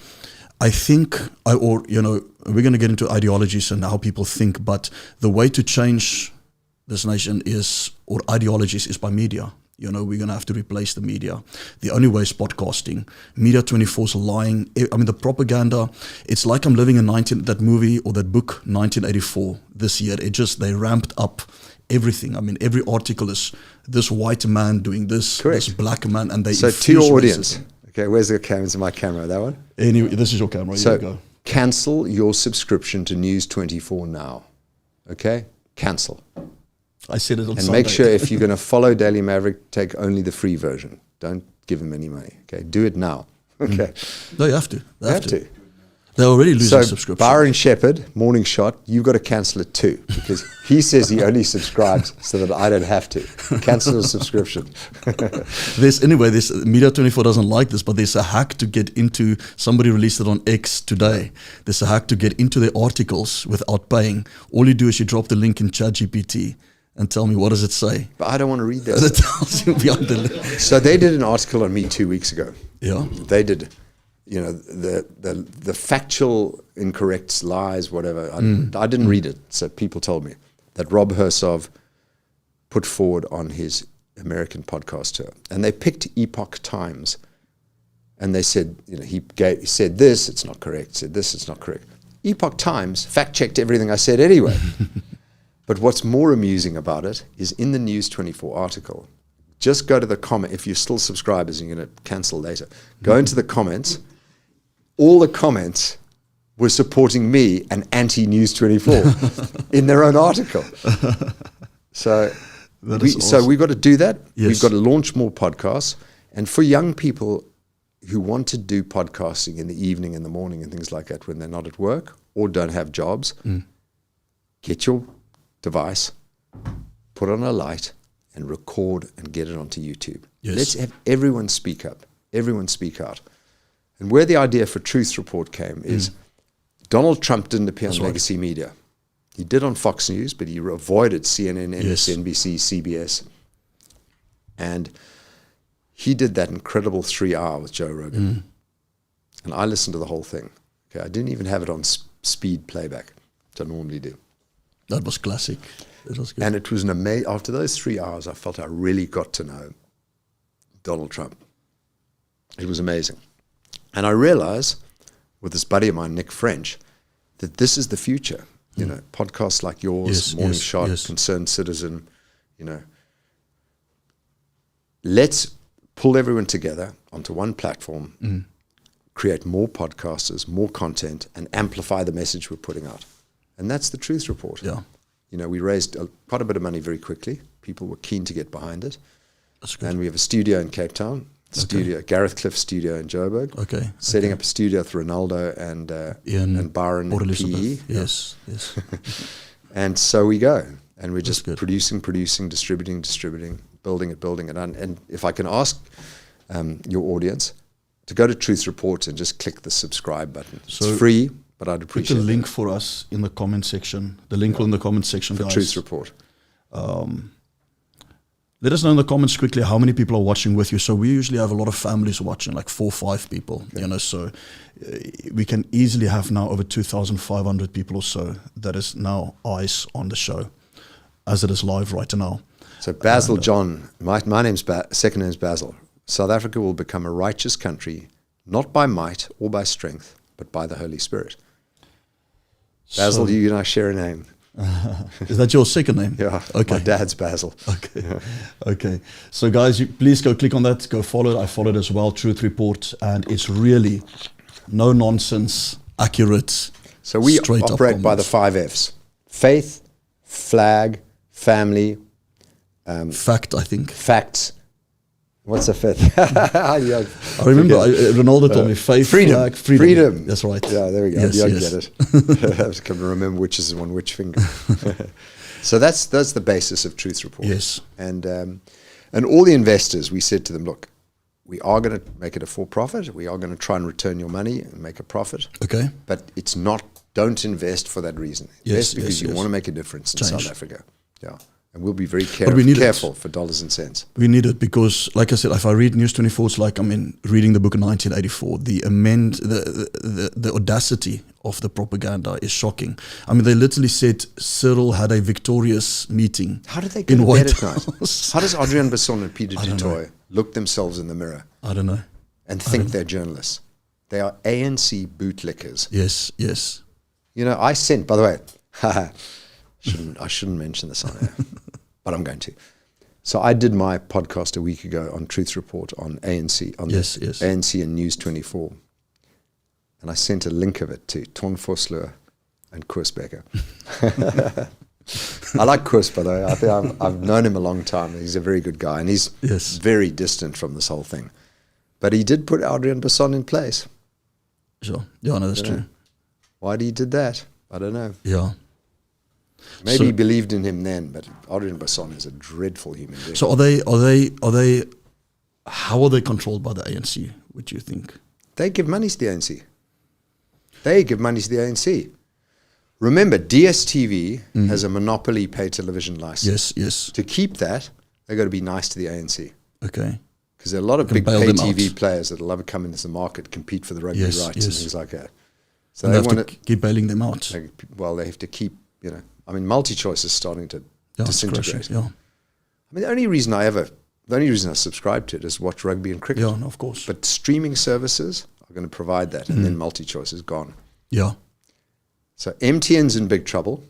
I think, we're going to get into ideologies and how people think, but the way to change this nation or ideologies is by media. We're going to have to replace the media. The only way is podcasting. Media 24's lying. I mean, the propaganda, it's like I'm living in that movie or that book, 1984, this year. They ramped up everything. I mean, every article is this white man doing this, Correct. this black man, and they So to your audience, okay, where's the camera? Is my camera, that one? Anyway, this is your camera. So Here you go. cancel your subscription to News 24 now. Okay? Cancel. I said it on And Sunday. make sure if you're going to follow Daily Maverick, take only the free version. Don't give them any money. Okay? Do it now. Okay? No, you have to. You have to. They're already losing So subscription. Byron Shepherd, Morning Shot, you've got to cancel it too, because he says he only subscribes so that I don't have to. Cancel the subscription. This Media 24 doesn't like this, but there's a hack to get into. Somebody released it on X today. There's a hack to get into their articles without paying. All you do is you drop the link in ChatGPT and tell me, what does it say? But I don't want to read It that. tells you beyond the link. So they did an article on me 2 weeks ago. Yeah. They did, the factual incorrect lies, whatever. I didn't read it, so people told me that Rob Hersov put forward on his American podcast tour, and they picked Epoch Times, and they said, he said this, it's not correct. Said this, it's not correct. Epoch Times fact checked everything I said anyway. But what's more amusing about it is in the News 24 article. Just go to the comment. If you're still subscribers and you're going to cancel later, go into the comments. All the comments were supporting me and anti-News 24 in their own article. So we've got to do that. Yes. We've got to launch more podcasts. And for young people who want to do podcasting in the evening, in the morning, and things like that when they're not at work or don't have jobs, get your device, put on a light, and record and get it onto YouTube. Yes. Let's have everyone speak up. Everyone speak out. And where the idea for Truth Report came is Donald Trump didn't appear on legacy media. He did on Fox News, but he avoided CNN, MSNBC, CBS. And he did that incredible 3-hour with Joe Rogan. And I listened to the whole thing. Okay, I didn't even have it on speed playback, which I normally do. That was classic. It was good. And it was after those 3 hours, I felt I really got to know Donald Trump. It was amazing. And I realized with this buddy of mine, Nick French, that this is the future. Podcasts like yours, Morning Shot, Concerned Citizen, let's pull everyone together onto one platform, create more podcasters, more content, and amplify the message we're putting out. And that's the Truth Report. Yeah. We raised quite a bit of money very quickly. People were keen to get behind it. That's good. And we have a studio in Cape Town, Gareth Cliff studio in Joburg. Okay. Setting up a studio with Ronaldo and Byron and PE. Yes. And so we go. And we're just producing, distributing, building it. And if I can ask your audience to go to Truth Report and just click the subscribe button. It's free, but I'd appreciate it. Put the link for us in the comment section. The link will in the comment section, for guys. Truth Report. Let us know in the comments quickly how many people are watching with you. So we usually have a lot of families watching, like 4 or 5 people, you know, so we can easily have now over 2,500 people or so that is now eyes on the show as it is live right now. So Basil John, my name's second name is Basil. South Africa will become a righteous country, not by might or by strength, but by the Holy Spirit. Basil, so, you and I share a name. Is that your second name? Yeah. Okay. My dad's Basil. Okay. Yeah. Okay. So guys, please go click on that. Go follow it. I followed as well. Truth Report, and it's really no nonsense, accurate. So we operate by the 5 Fs: faith, flag, family, fact. I think facts. What's the 5th? I remember Ronaldo told me faith, freedom, flag, freedom. That's right. Yeah, there we go. Yes, you yes. Get it. I was going to remember which is on which finger. So that's the basis of Truth Report. Yes. And all the investors, we said to them, look, we are going to make it a for-profit. We are going to try and return your money and make a profit. Okay. But it's not, don't invest for that reason. Invest because you want to make a difference in South Africa. Yeah. And we'll be very careful for dollars and cents. We need it because, like I said, if I read News 24, it's like reading the book in 1984. The audacity of the propaganda is shocking. I mean, they literally said Cyril had a victorious meeting. How did they go to bed at night? How does Adrian Basson and Peter du Toit look themselves in the mirror? I don't know. And think they're journalists? They are ANC bootlickers. Yes, yes. You know, I sent, by the way, I shouldn't mention this on air, but I'm going to. So I did my podcast a week ago on Truth Report on ANC, on ANC and News 24. And I sent a link of it to Ton Vosloo and Koos Becker. I like Koos, by the way. I think I've known him a long time. He's a very good guy, and he's very distant from this whole thing. But he did put Adrian Basson in place. Sure. Yeah, no, that's true. Why he did that? I don't know. Yeah. Maybe he believed in him then, but Adrian Basson is a dreadful human being. So are they? How are they controlled by the ANC? Would you think? They give money to the ANC. They give money to the ANC. Remember, DSTV has a monopoly pay television license. Yes, yes. To keep that, they've got to be nice to the ANC. Okay. Because there are a lot of big pay TV players that love to come into the market, compete for the rugby rights and things like that. So and they want to keep bailing them out. They have to keep, you know. I mean, MultiChoice is starting to disintegrate. Yeah. I mean, the only reason I subscribe to it is watch rugby and cricket. Yeah, no, of course. But streaming services are going to provide that, and then MultiChoice is gone. Yeah. So MTN's in big trouble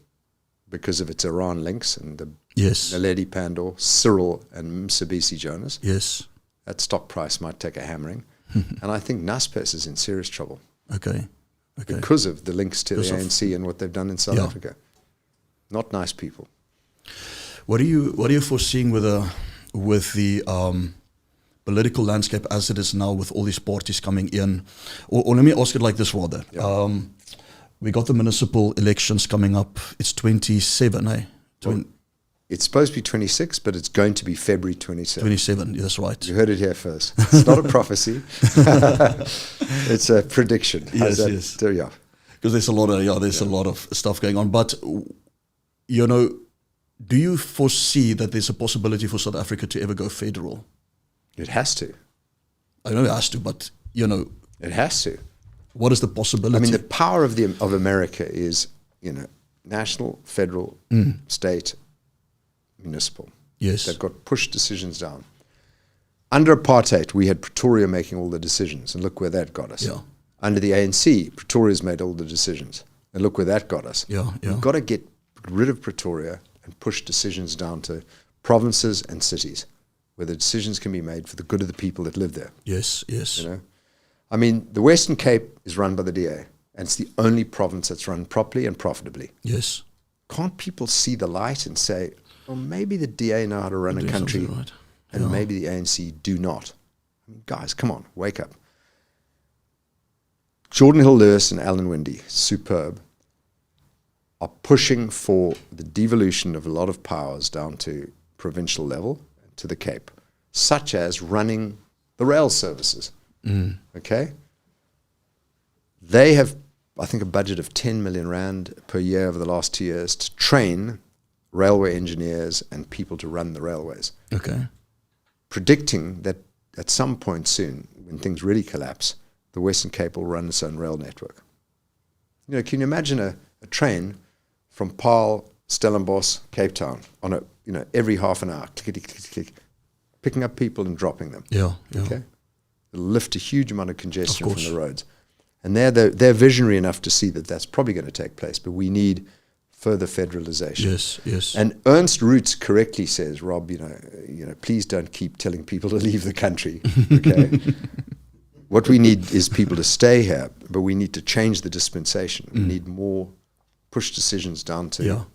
because of its Iran links and the Naledi Pandor, Cyril and Msebisi Jonas. Yes. That stock price might take a hammering. And I think Naspers is in serious trouble. Okay. Because of the links to the ANC and what they've done in South Africa. Not nice people. What are you foreseeing with the political landscape as it is now, with all these parties coming in? Or let me ask it like this rather. Yeah. We got the municipal elections coming up. It's 27, eh? It's supposed to be 26, but it's going to be February 27. 27, that's right. You heard it here first. It's not a prophecy. It's a prediction. Yes. Yeah. Because there's a lot of stuff going on. But, you know, do you foresee that there's a possibility for South Africa to ever go federal? It has to. I know it has to, but, you know. It has to. What is the possibility? I mean, the power of America is, you know, national, federal, state, municipal. Yes. They've got push decisions down. Under apartheid, we had Pretoria making all the decisions, and look where that got us. Yeah. Under the ANC, Pretoria's made all the decisions, and look where that got us. Yeah. We've got to get rid of Pretoria and push decisions down to provinces and cities, where the decisions can be made for the good of the people that live there. Yes. You know, I mean, the Western Cape is run by the DA, and it's the only province that's run properly and profitably. Yes. Can't people see the light and say, well, maybe the DA know how to run a country, right. And maybe the ANC do not? I mean, guys, come on, wake up. Jordan Hill-Lewis and Alan Winde, superb, are pushing for the devolution of a lot of powers down to provincial level, to the Cape, such as running the rail services. Okay? They have, I think, a budget of 10 million rand per year over the last 2 years to train railway engineers, and people to run the railways. Okay. Predicting that at some point soon, when things really collapse, the Western Cape will run its own rail network. Can you imagine a train from Paarl, Stellenbosch, Cape Town on a, every half an hour, click, click, click, picking up people and dropping them. Yeah. Okay. It'll lift a huge amount of congestion from the roads. And they're visionary enough to see that that's probably going to take place, but we need further federalization. Yes. And Ernst Roots correctly says, Rob, please don't keep telling people to leave the country. Okay. What we need is people to stay here, but we need to change the dispensation. We need more push decisions down to,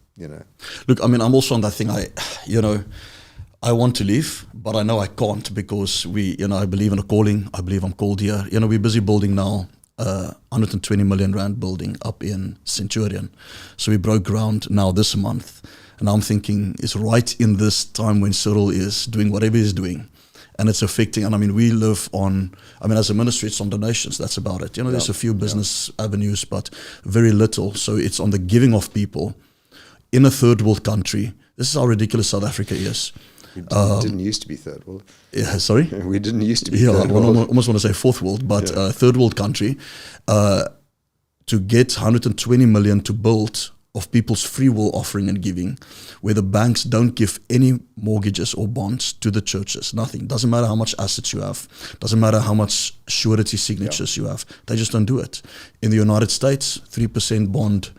Look, I mean, I'm also on that thing. I want to leave, but I know I can't because I believe in a calling. I believe I'm called here. We're busy building now 120 million rand building up in Centurion. So we broke ground now this month. And I'm thinking it's right in this time when Cyril is doing whatever he's doing. And it's affecting, and I mean, we live on, as a ministry, it's on donations, that's about it. There's a few business avenues, but very little. So it's on the giving of people in a third world country. This is how ridiculous South Africa is. We didn't used to be third world. Yeah, sorry? We didn't used to be third world. I almost want to say fourth world, but third world country. To get 120 million to build of people's free will offering and giving, where the banks don't give any mortgages or bonds to the churches, nothing. Doesn't matter how much assets you have, doesn't matter how much surety signatures you have, they just don't do it. In the United States, 3% bond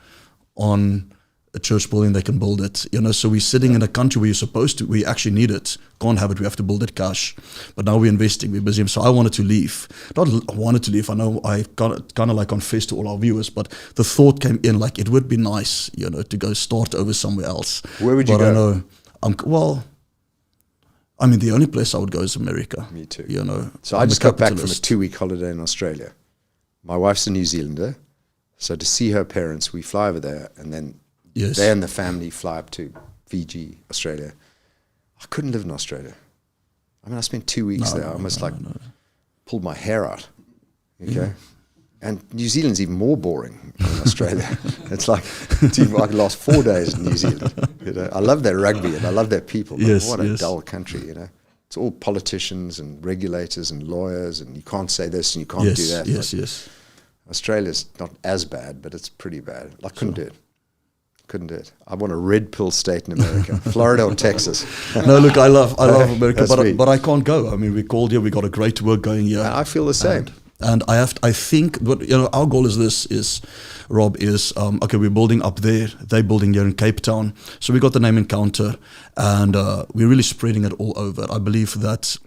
on a church building, they can build it. So we're sitting in a country where you're supposed to, we actually need it, can't have it, we have to build it cash. But now we're investing, we're busy. So I wanted to leave. Not wanted to leave, I know I kind of like confessed to all our viewers, but the thought came in like it would be nice, to go start over somewhere else. Where would you go? I know, the only place I would go is America. Me too. So I just got back from a 2-week holiday in Australia. My wife's a New Zealander, so to see her parents, we fly over there, and then they and the family fly up to Fiji, Australia. I couldn't live in Australia. I spent 2 weeks there. I almost pulled my hair out. Okay. And New Zealand's even more boring than Australia. It's like, I lost 4 days in New Zealand. I love their rugby and I love their people. But what a dull country, It's all politicians and regulators and lawyers, and you can't say this and you can't do that. Yes. Australia's not as bad, but it's pretty bad. I couldn't do it. Couldn't do it. I want a red pill state in America, Florida or Texas. No, look, I love America, but I can't go. We called here. We got a great work going here. I feel the same. And I think what our goal is Rob, okay, we're building up there. They're building here in Cape Town. So we got the name Encounter, and we're really spreading it all over. I believe that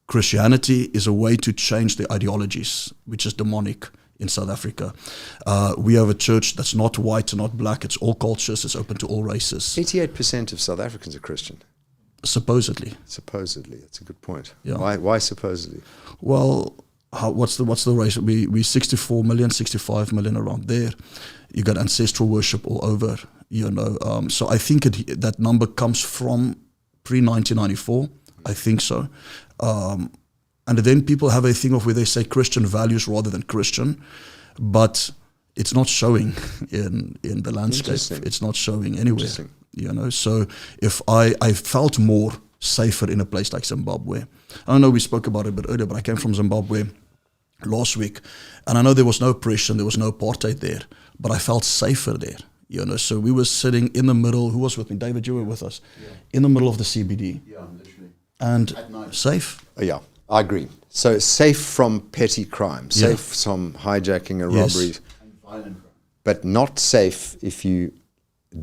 Christianity is a way to change the ideologies, which is demonic. In South Africa, we have a church that's not white, not black. It's all cultures. It's open to all races. 88% of South Africans are Christian. Supposedly. That's a good point. Yeah. Why supposedly? Well, what's the race? We 64 million, 65 million around there. You got ancestral worship all over. So I think that number comes from pre-1994. I think so. And then people have a thing of where they say Christian values rather than Christian, but it's not showing in the landscape. It's not showing anywhere. So if I felt more safer in a place like Zimbabwe. I know we spoke about it a bit earlier, but I came from Zimbabwe last week, and I know there was no oppression, there was no apartheid there, but I felt safer there. So we were sitting in the middle. Who was with me? David, you were with us. Yeah. In the middle of the CBD. Yeah, literally. And safe. Yeah. I agree. So safe from petty crime, safe from hijacking and robberies, and violent crime. But not safe if you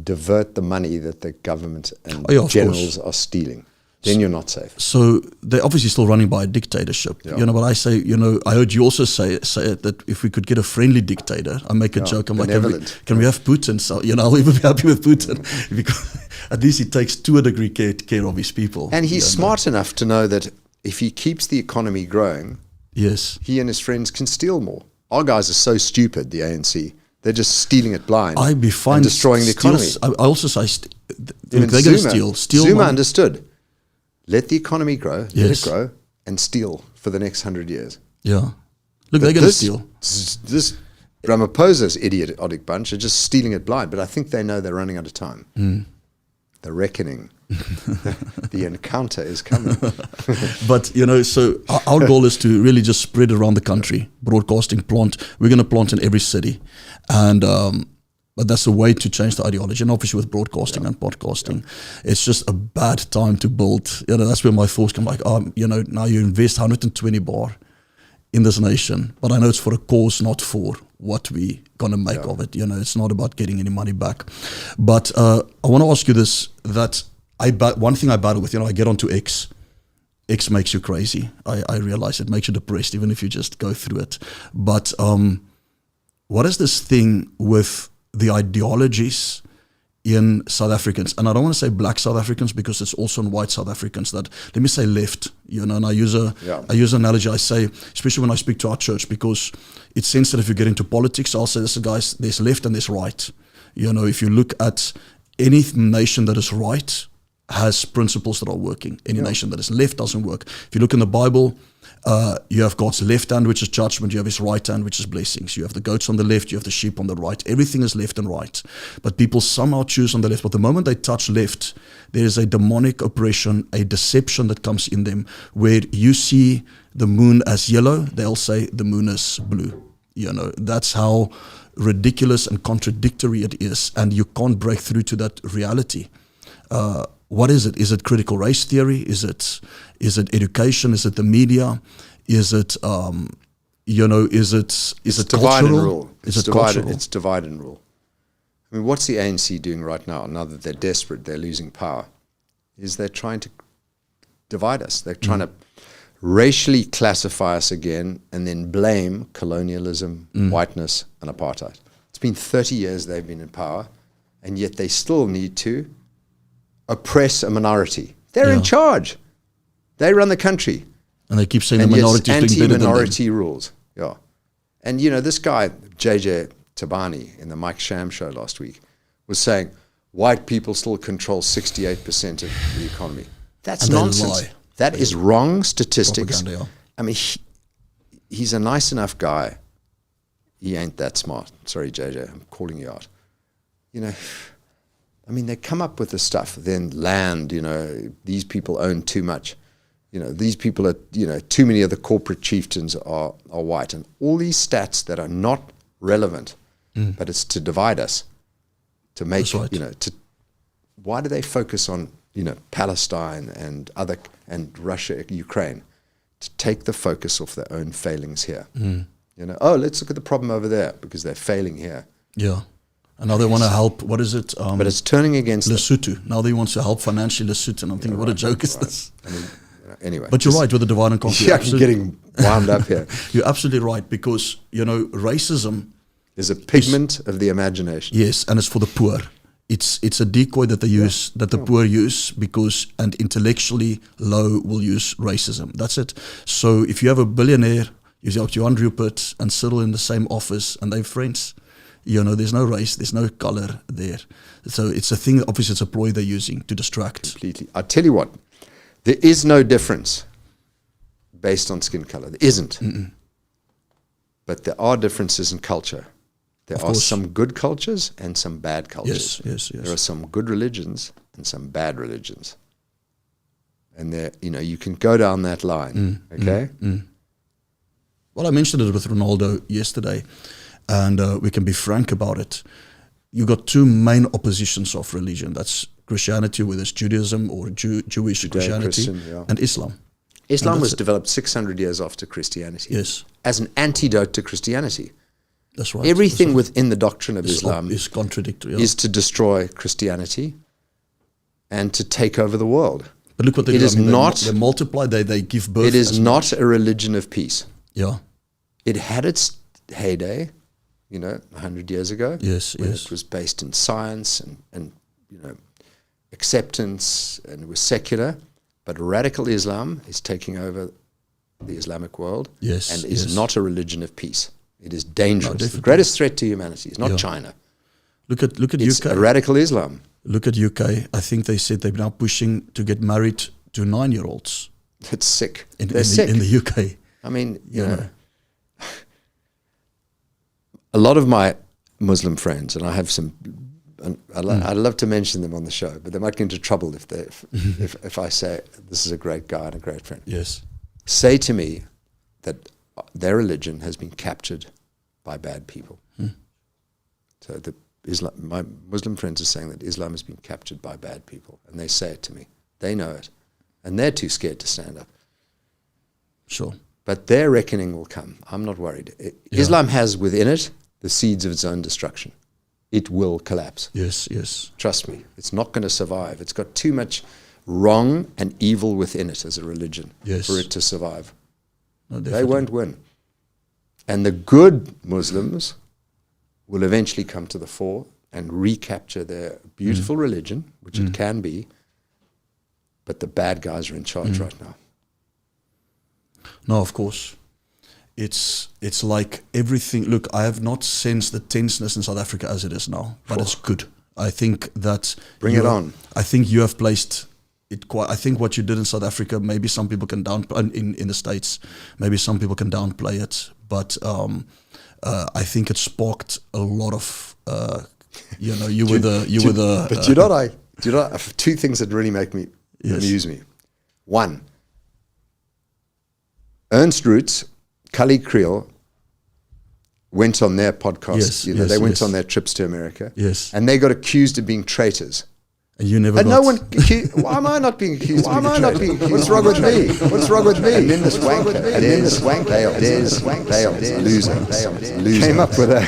divert the money that the government and generals are stealing. Then you're not safe. So they're obviously still running by a dictatorship. Yeah. But I say, I heard you also say it, that if we could get a friendly dictator, I make a joke. I'm like, can we have Putin? So, I'll even be happy with Putin because at least he takes to a degree care of his people. And he's smart enough to know that if he keeps the economy growing, he and his friends can steal more. Our guys are so stupid, the ANC. They're just stealing it blind and destroying the economy. I also say they're going to steal. Zuma understood. Let the economy grow, let it grow, and steal for the next 100 years. Yeah. Look, they're going to steal. This Ramaphosa's idiotic bunch are just stealing it blind, but I think they know they're running out of time. the reckoning, the encounter is coming. But, so our goal is to really just spread around the country, broadcasting, plant. We're going to plant in every city. And, but that's a way to change the ideology. And obviously with broadcasting and podcasting, it's just a bad time to build. That's where my thoughts come like, now you invest 120 bar in this nation, but I know it's for a cause, not for what we gonna make of it. It's not about getting any money back. But I want to ask you this: that one thing I battle with, I get onto X. X makes you crazy. I realize it makes you depressed, even if you just go through it. But what is this thing with the ideologies in South Africans? And I don't want to say black South Africans because it's also in white South Africans that, let me say left, and I use an analogy. I say, especially when I speak to our church, because it's sensitive if you get into politics. I'll say, listen guys, there's left and there's right. If you look at any nation that is right has principles that are working. Any nation that is left doesn't work. If you look in the Bible, you have God's left hand, which is judgment. You have his right hand, which is blessings. You have the goats on the left. You have the sheep on the right. Everything is left and right. But people somehow choose on the left. But the moment they touch left, there is a demonic oppression, a deception that comes in them, where you see the moon as yellow, they'll say the moon is blue. That's how ridiculous and contradictory it is. And you can't break through to that reality. What is it? Is it critical race theory? Is it education? Is it the media? Is it is it divide and cultural? rule? It's divided. It's divide and rule. I mean, what's the ANC doing right now? Now that they're desperate, they're losing power. Is they're trying to divide us. They're trying to racially classify us again, and then blame colonialism, whiteness, and apartheid. It's been 30 years they've been in power, and yet they still need to oppress a minority. They're in charge. They run the country. And they keep saying the minority is doing better than them. Anti-minority rules. Yeah. And, this guy, JJ Tabani, in the Mike Sham show last week, was saying white people still control 68% of the economy. That's nonsense. Lie. That is wrong statistics. Propaganda, I mean, he's a nice enough guy. He ain't that smart. Sorry, JJ, I'm calling you out. I mean, they come up with the stuff, then land, these people own too much. These people are, too many of the corporate chieftains are white. And all these stats that are not relevant, but it's to divide us, to make, why do they focus on, Palestine and Russia, Ukraine, to take the focus off their own failings here? Let's look at the problem over there because they're failing here. Yeah. And now they want to help, what is it? But it's turning against Lesotho. Now they want to help financially Lesotho. And I'm thinking, what a joke is this? I mean, anyway. But you're right with the divide and conquer. Yeah, I'm getting wound up here. You're absolutely right because, racism is a pigment of the imagination. Yes, and it's for the poor. It's a decoy that they use, that the poor use and intellectually low will use racism. That's it. So if you have a billionaire, you want Rupert and Cyril in the same office and they're friends. There's no race, there's no color there. So it's a thing, obviously it's a ploy they're using to distract. Completely. I'll tell you what, there is no difference based on skin color. There isn't. But there are differences in culture. There are some good cultures and some bad cultures. Yes. There are some good religions and some bad religions. And there, you can go down that line, okay? Well, I mentioned it with Ronaldo yesterday. And we can be frank about it. You got two main oppositions of religion. That's Christianity, whether it's Judaism or Jewish Christianity, and Islam. Islam was developed 600 years after Christianity. Yes. As an antidote to Christianity. That's right. Everything within the doctrine of Islam is contradictory. Is to destroy Christianity and to take over the world. But look what they do. They multiply, they give birth. It is not a religion of peace. Yeah. It had its heyday. 100 years ago. Yes. It was based in science and acceptance, and it was secular. But radical Islam is taking over the Islamic world. Yes. And is not a religion of peace. It is dangerous. No, the greatest threat to humanity is not China. Look at it's UK. A radical Islam. Look at UK. I think they said they're now pushing to get married to 9-year-olds. That's sick. They're sick in the UK. I mean, a lot of my Muslim friends, and I have some I'd love to mention them on the show, but they might get into trouble if I say this is a great guy and a great friend. Yes. Say to me that their religion has been captured by bad people. So my Muslim friends are saying that Islam has been captured by bad people, and they say it to me. They know it, and they're too scared to stand up. Sure. But their reckoning will come. I'm not worried. Islam has within it the seeds of its own destruction. It will collapse. Yes, yes. Trust me, it's not going to survive. It's got too much wrong and evil within it as a religion for it to survive. No, they won't win. And the good Muslims will eventually come to the fore and recapture their beautiful religion, which it can be, but the bad guys are in charge right now. No, of course. It's like everything. Look, I have not sensed the tenseness in South Africa as it is now, but it's good. I think that bring it on. I think you have placed it quite. I think what you did in South Africa, maybe some people can in the States, maybe some people can downplay it, but I think it sparked a lot of. You were the. But do you know two things that really make me amuse me. One, Ernst Roots, Kali Creel went on their podcast. They went on their trips to America. Yes. And they got accused of being traitors. And you never. And no one. Why am I not being accused? Why am I not being accused? What's wrong with me? What's wrong with me? And then this wanker, losing, came up with a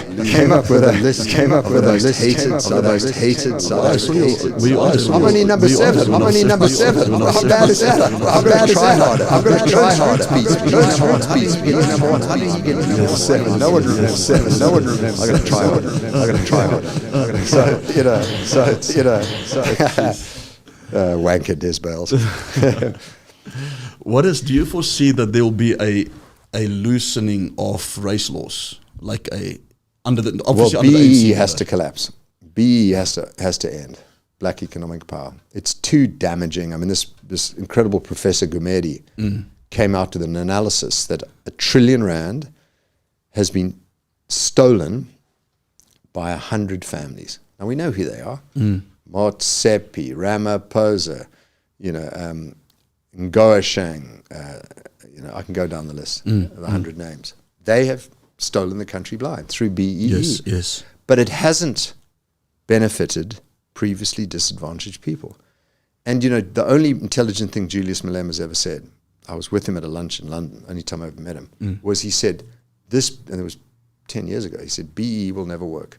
list of the most hated South. I'm only number 7. How bad is that? I've got to try harder. Those Roots beats me. He's number 1. How did he get number 7? No one remembers 7. No one remembers. I got to try harder. So wanker Disbales. Do you foresee that there will be a loosening of race laws, like BE has to collapse. BE has to end. Black economic power. It's too damaging. I mean, this incredible Professor Gumedi came out with an analysis that R1 trillion has been stolen by 100 families. Now we know who they are. Motsepe, Ramaphosa, Ngoashang, I can go down the list of 100 names. They have stolen the country blind through BEE. Yes. But it hasn't benefited previously disadvantaged people. And, the only intelligent thing Julius Malema's ever said, I was with him at a lunch in London, only time I ever met him, was he said, and it was 10 years ago, he said, BEE will never work.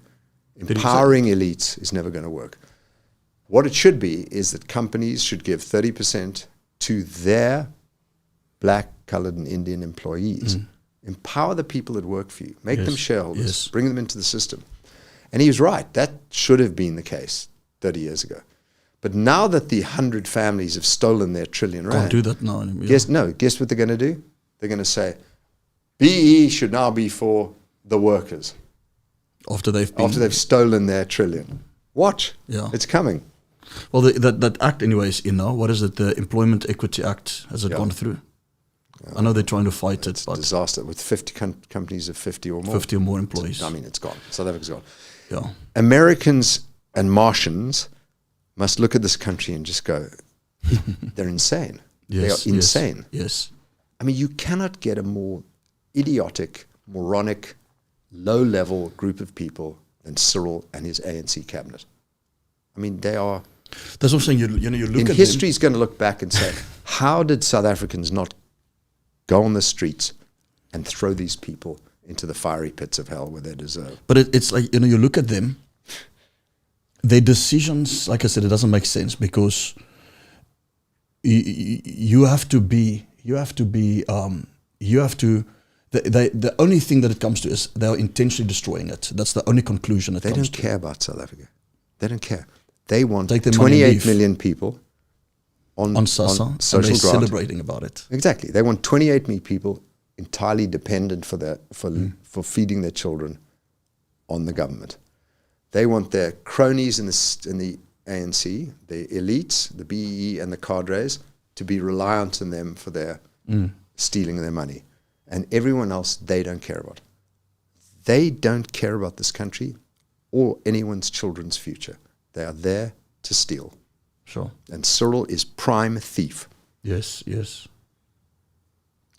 Empowering elites is never going to work. What it should be is that companies should give 30% to their black, colored, and Indian employees. Empower the people that work for you. Make them shareholders. Bring them into the system. And he was right. That should have been the case 30 years ago. But now that the 100 families have stolen their R1 trillion, can't do that now anymore. Guess what they're going to do? They're going to say, BE should now be for the workers. After they've stolen their R1 trillion. Watch. Yeah. It's coming. Well, that act anyways, what is it? The Employment Equity Act, has it gone through? I know they're trying to fight it, but disaster with 50 companies of 50 or more. 50 or more employees. It's gone. South Africa's gone. Yeah. Americans and Martians must look at this country and just go, they're insane. They are insane. Yes. I mean, you cannot get a more idiotic, moronic, low-level group of people than Cyril and his ANC cabinet. I mean, they are. That's what I'm saying. You look at history's going to look back and say, how did South Africans not go on the streets and throw these people into the fiery pits of hell where they deserve? But it's like, you look at them, their decisions, like I said, it doesn't make sense because the only thing that it comes to is they are intentionally destroying it. That's the only conclusion it comes to. They don't care about South Africa. They don't care. They want 28 million people on social and they're grant. Celebrating about it. Exactly. They want 28 million people entirely dependent for feeding their children on the government. They want their cronies in the ANC, the elites, the BEE and the cadres, to be reliant on them for their stealing their money. And everyone else, they don't care about. They don't care about this country or anyone's children's future. They are there to steal. Sure. And Cyril is prime thief. Yes, yes.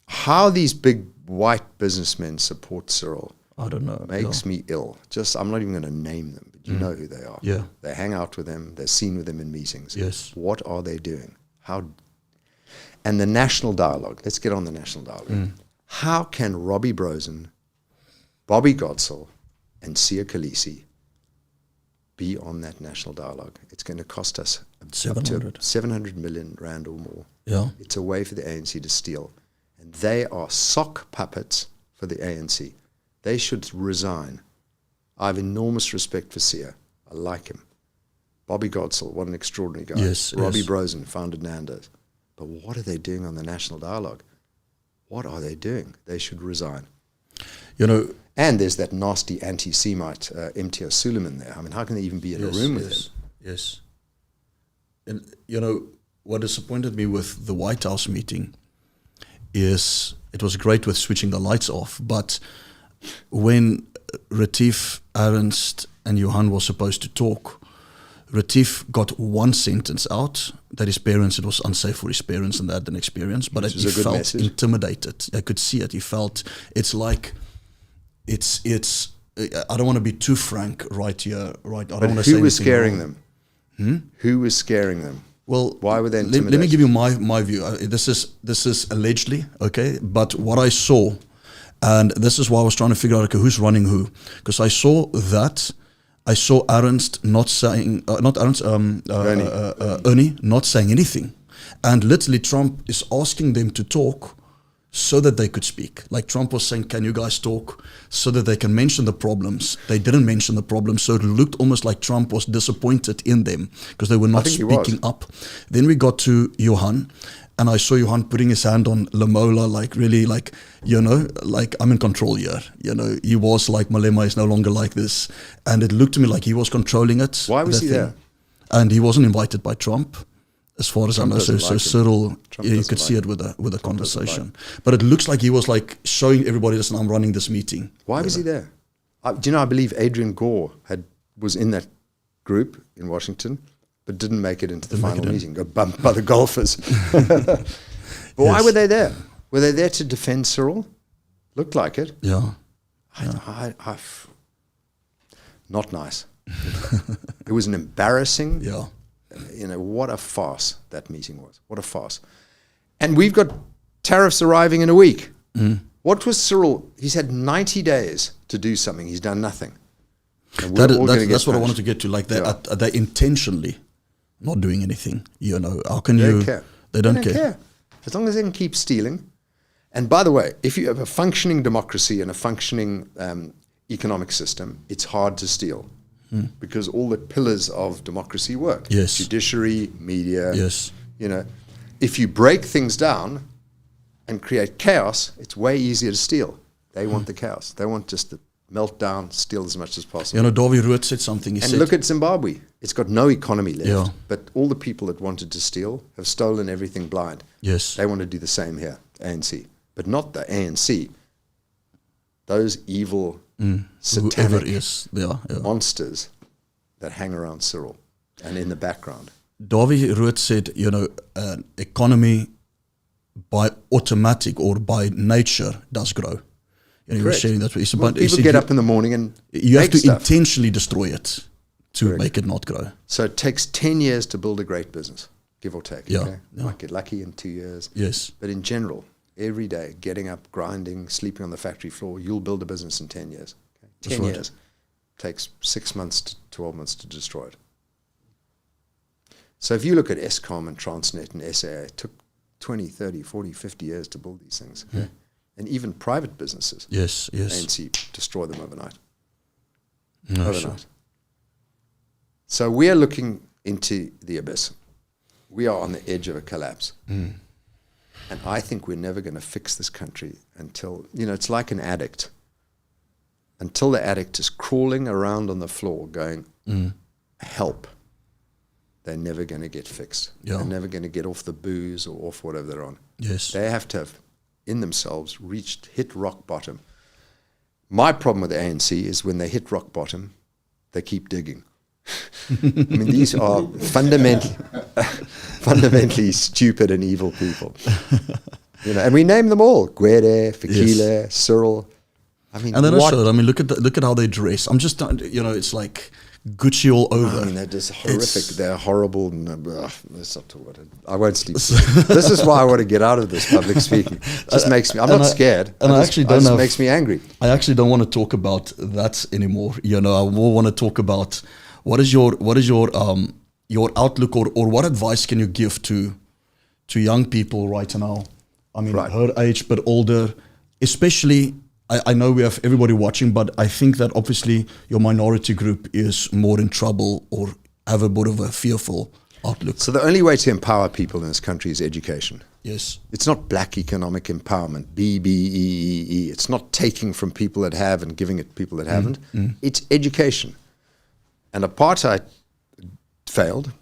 How these big white businessmen support Cyril, I don't know. makes me ill. I'm not even going to name them, but you know who they are. Yeah. They hang out with them. They're seen with them in meetings. Yes. What are they doing? And the national dialogue. Let's get on the national dialogue. How can Robbie Brosen, Bobby Godsell, and Sia Khaleesi be on that national dialogue? It's going to cost us up to 700 million rand or more. Yeah. It's a way for the ANC to steal. And they are sock puppets for the ANC. They should resign. I have enormous respect for Sia. I like him. Bobby Godsell, what an extraordinary guy. Yes, Robbie Brosen founded Nando's. But what are they doing on the national dialogue? What are they doing? They should resign. You know, and there's that nasty anti-Semite MTO Suleiman there. I mean, how can they even be in a room with him? Yes. And, you know, what disappointed me with the White House meeting is it was great with switching the lights off, but when Retief, Ernst, and Johan were supposed to talk, Retief got one sentence out that his parents, it was unsafe for his parents and they had an experience, but he felt intimidated. I could see it. He felt, it's like, it's. I don't want to be too frank right here, right? I don't want to say who was scaring wrong. them? Who was scaring them? Well, why were they intimidated? Let me give you my view. This is allegedly, okay? But what I saw, and this is why I was trying to figure out, okay, who's running who? Because I saw Ernst not saying, Ernie not saying anything. And literally Trump is asking them to talk so that they could speak. Like Trump was saying, can you guys talk so that they can mention the problems? They didn't mention the problems, so it looked almost like Trump was disappointed in them because they were not speaking up. Then we got to Johan, and I saw Johan putting his hand on Lamola, like really like, you know, like I'm in control here. You know, he was like, Malema is no longer like this. And it looked to me like he was controlling it. Why was he there? And he wasn't invited by Trump, as far as I know. So Cyril, you could see it with a conversation. But it looks like he was like showing everybody, listen, I'm running this meeting. Why was he there? Do you know, I believe Adrian Gore was in that group in Washington, but didn't make it into the final meeting, got bumped by the golfers. But why were they there? Were they there to defend Cyril? Looked like it. Yeah. Not nice. It was an embarrassing, you know, what a farce that meeting was. What a farce. And we've got tariffs arriving in a week. What was Cyril? He's had 90 days to do something. He's done nothing. That's what I wanted to get to. Like are they intentionally not doing anything? You know, how can you? Care. They don't care. As long as they can keep stealing. And by the way, if you have a functioning democracy and a functioning economic system, it's hard to steal because all the pillars of democracy work. Yes. Judiciary, media. Yes. You know, if you break things down and create chaos, it's way easier to steal. They want the chaos. They want just the meltdown, steal as much as possible. You know, Dawie Rood said something. He said, look at Zimbabwe. It's got no economy left, but all the people that wanted to steal have stolen everything blind. Yes. They want to do the same here, ANC. But not the ANC. Those evil, satanic monsters that hang around Cyril and in the background. Dawie Rood said, you know, an economy by automatic or by nature does grow. And he was sharing that. People get up in the morning and you have to intentionally destroy it to make it not grow. So it takes 10 years to build a great business, give or take. Yeah. Okay? You might get lucky in 2 years. Yes. But in general, every day, getting up, grinding, sleeping on the factory floor, you'll build a business in 10 years. Okay? 10 years. Takes 6 months to 12 months to destroy it. So if you look at Eskom and Transnet and SAA, it took 20, 30, 40, 50 years to build these things. Okay? And even private businesses. Yes. ANC destroy them overnight. No, overnight. Sure. So we are looking into the abyss. We are on the edge of a collapse. And I think we're never going to fix this country until, you know, it's like an addict. Until the addict is crawling around on the floor going, help, they're never going to get fixed. Yeah. They're never going to get off the booze or off whatever they're on. Yes. They have to have, in themselves, hit rock bottom. My problem with the ANC is when they hit rock bottom, they keep digging. I mean, these are fundamentally stupid and evil people. You know, and we name them all: Gwede, Fikile, Cyril. I mean, and then look at how they dress. I'm just, you know, it's like Gucci all over. I mean, they're just horrific. They're horrible. And, let's not talk about it. I won't sleep. This is why I want to get out of this public speaking. It just makes me. I'm not scared. And I actually don't know. It makes me angry. I actually don't want to talk about that anymore. You know, I more want to talk about what is your outlook, or what advice can you give to young people right now? I mean, her age but older, especially. I know we have everybody watching, but I think that obviously your minority group is more in trouble or have a bit of a fearful outlook. So the only way to empower people in this country is education. Yes. It's not black economic empowerment, BBEEE. It's not taking from people that have and giving it to people that haven't. It's education. And apartheid failed,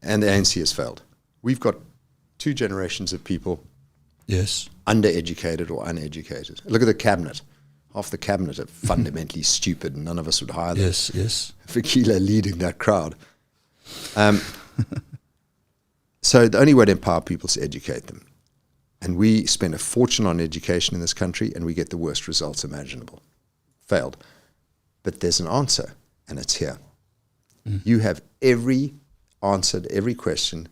and the ANC has failed. We've got 2 generations of people undereducated or uneducated. Look at the cabinet. Half the cabinet are fundamentally stupid, and none of us would hire them. Yes. Fikile leading that crowd. So the only way to empower people is to educate them. And we spend a fortune on education in this country, and we get the worst results imaginable. Failed. But there's an answer, and it's here. You have every answer to every question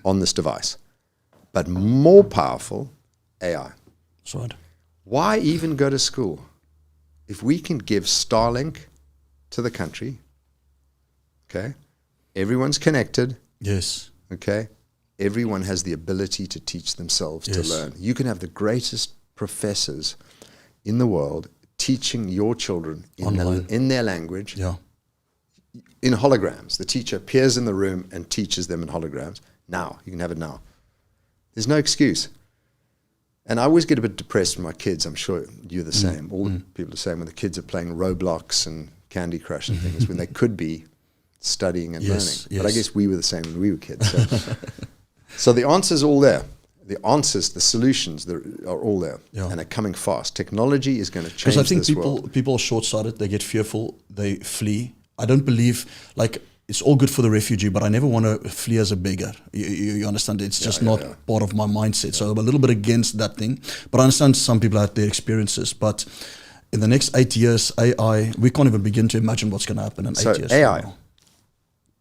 on this device. But more powerful, AI. That's right. Why even go to school? If we can give Starlink to the country, okay, everyone's connected. Yes. Okay, everyone has the ability to teach themselves to learn. You can have the greatest professors in the world teaching your children in their language, in holograms. The teacher appears in the room and teaches them in holograms. Now, you can have it now. There's no excuse. And I always get a bit depressed with my kids. I'm sure you're the same. All the people are the same when the kids are playing Roblox and Candy Crush and things, when they could be studying and learning. But I guess we were the same when we were kids. So the answer's all there. The answers, the solutions are all there, and are coming fast. Technology is going to change this world. Because I think people are short-sighted. They get fearful. They flee. I don't believe, like, it's all good for the refugee, but I never want to flee as a beggar. You understand? It's just not part of my mindset. So I'm a little bit against that thing. But I understand some people had their experiences. But in the next 8 years, AI, we can't even begin to imagine what's going to happen in 8 years. So AI,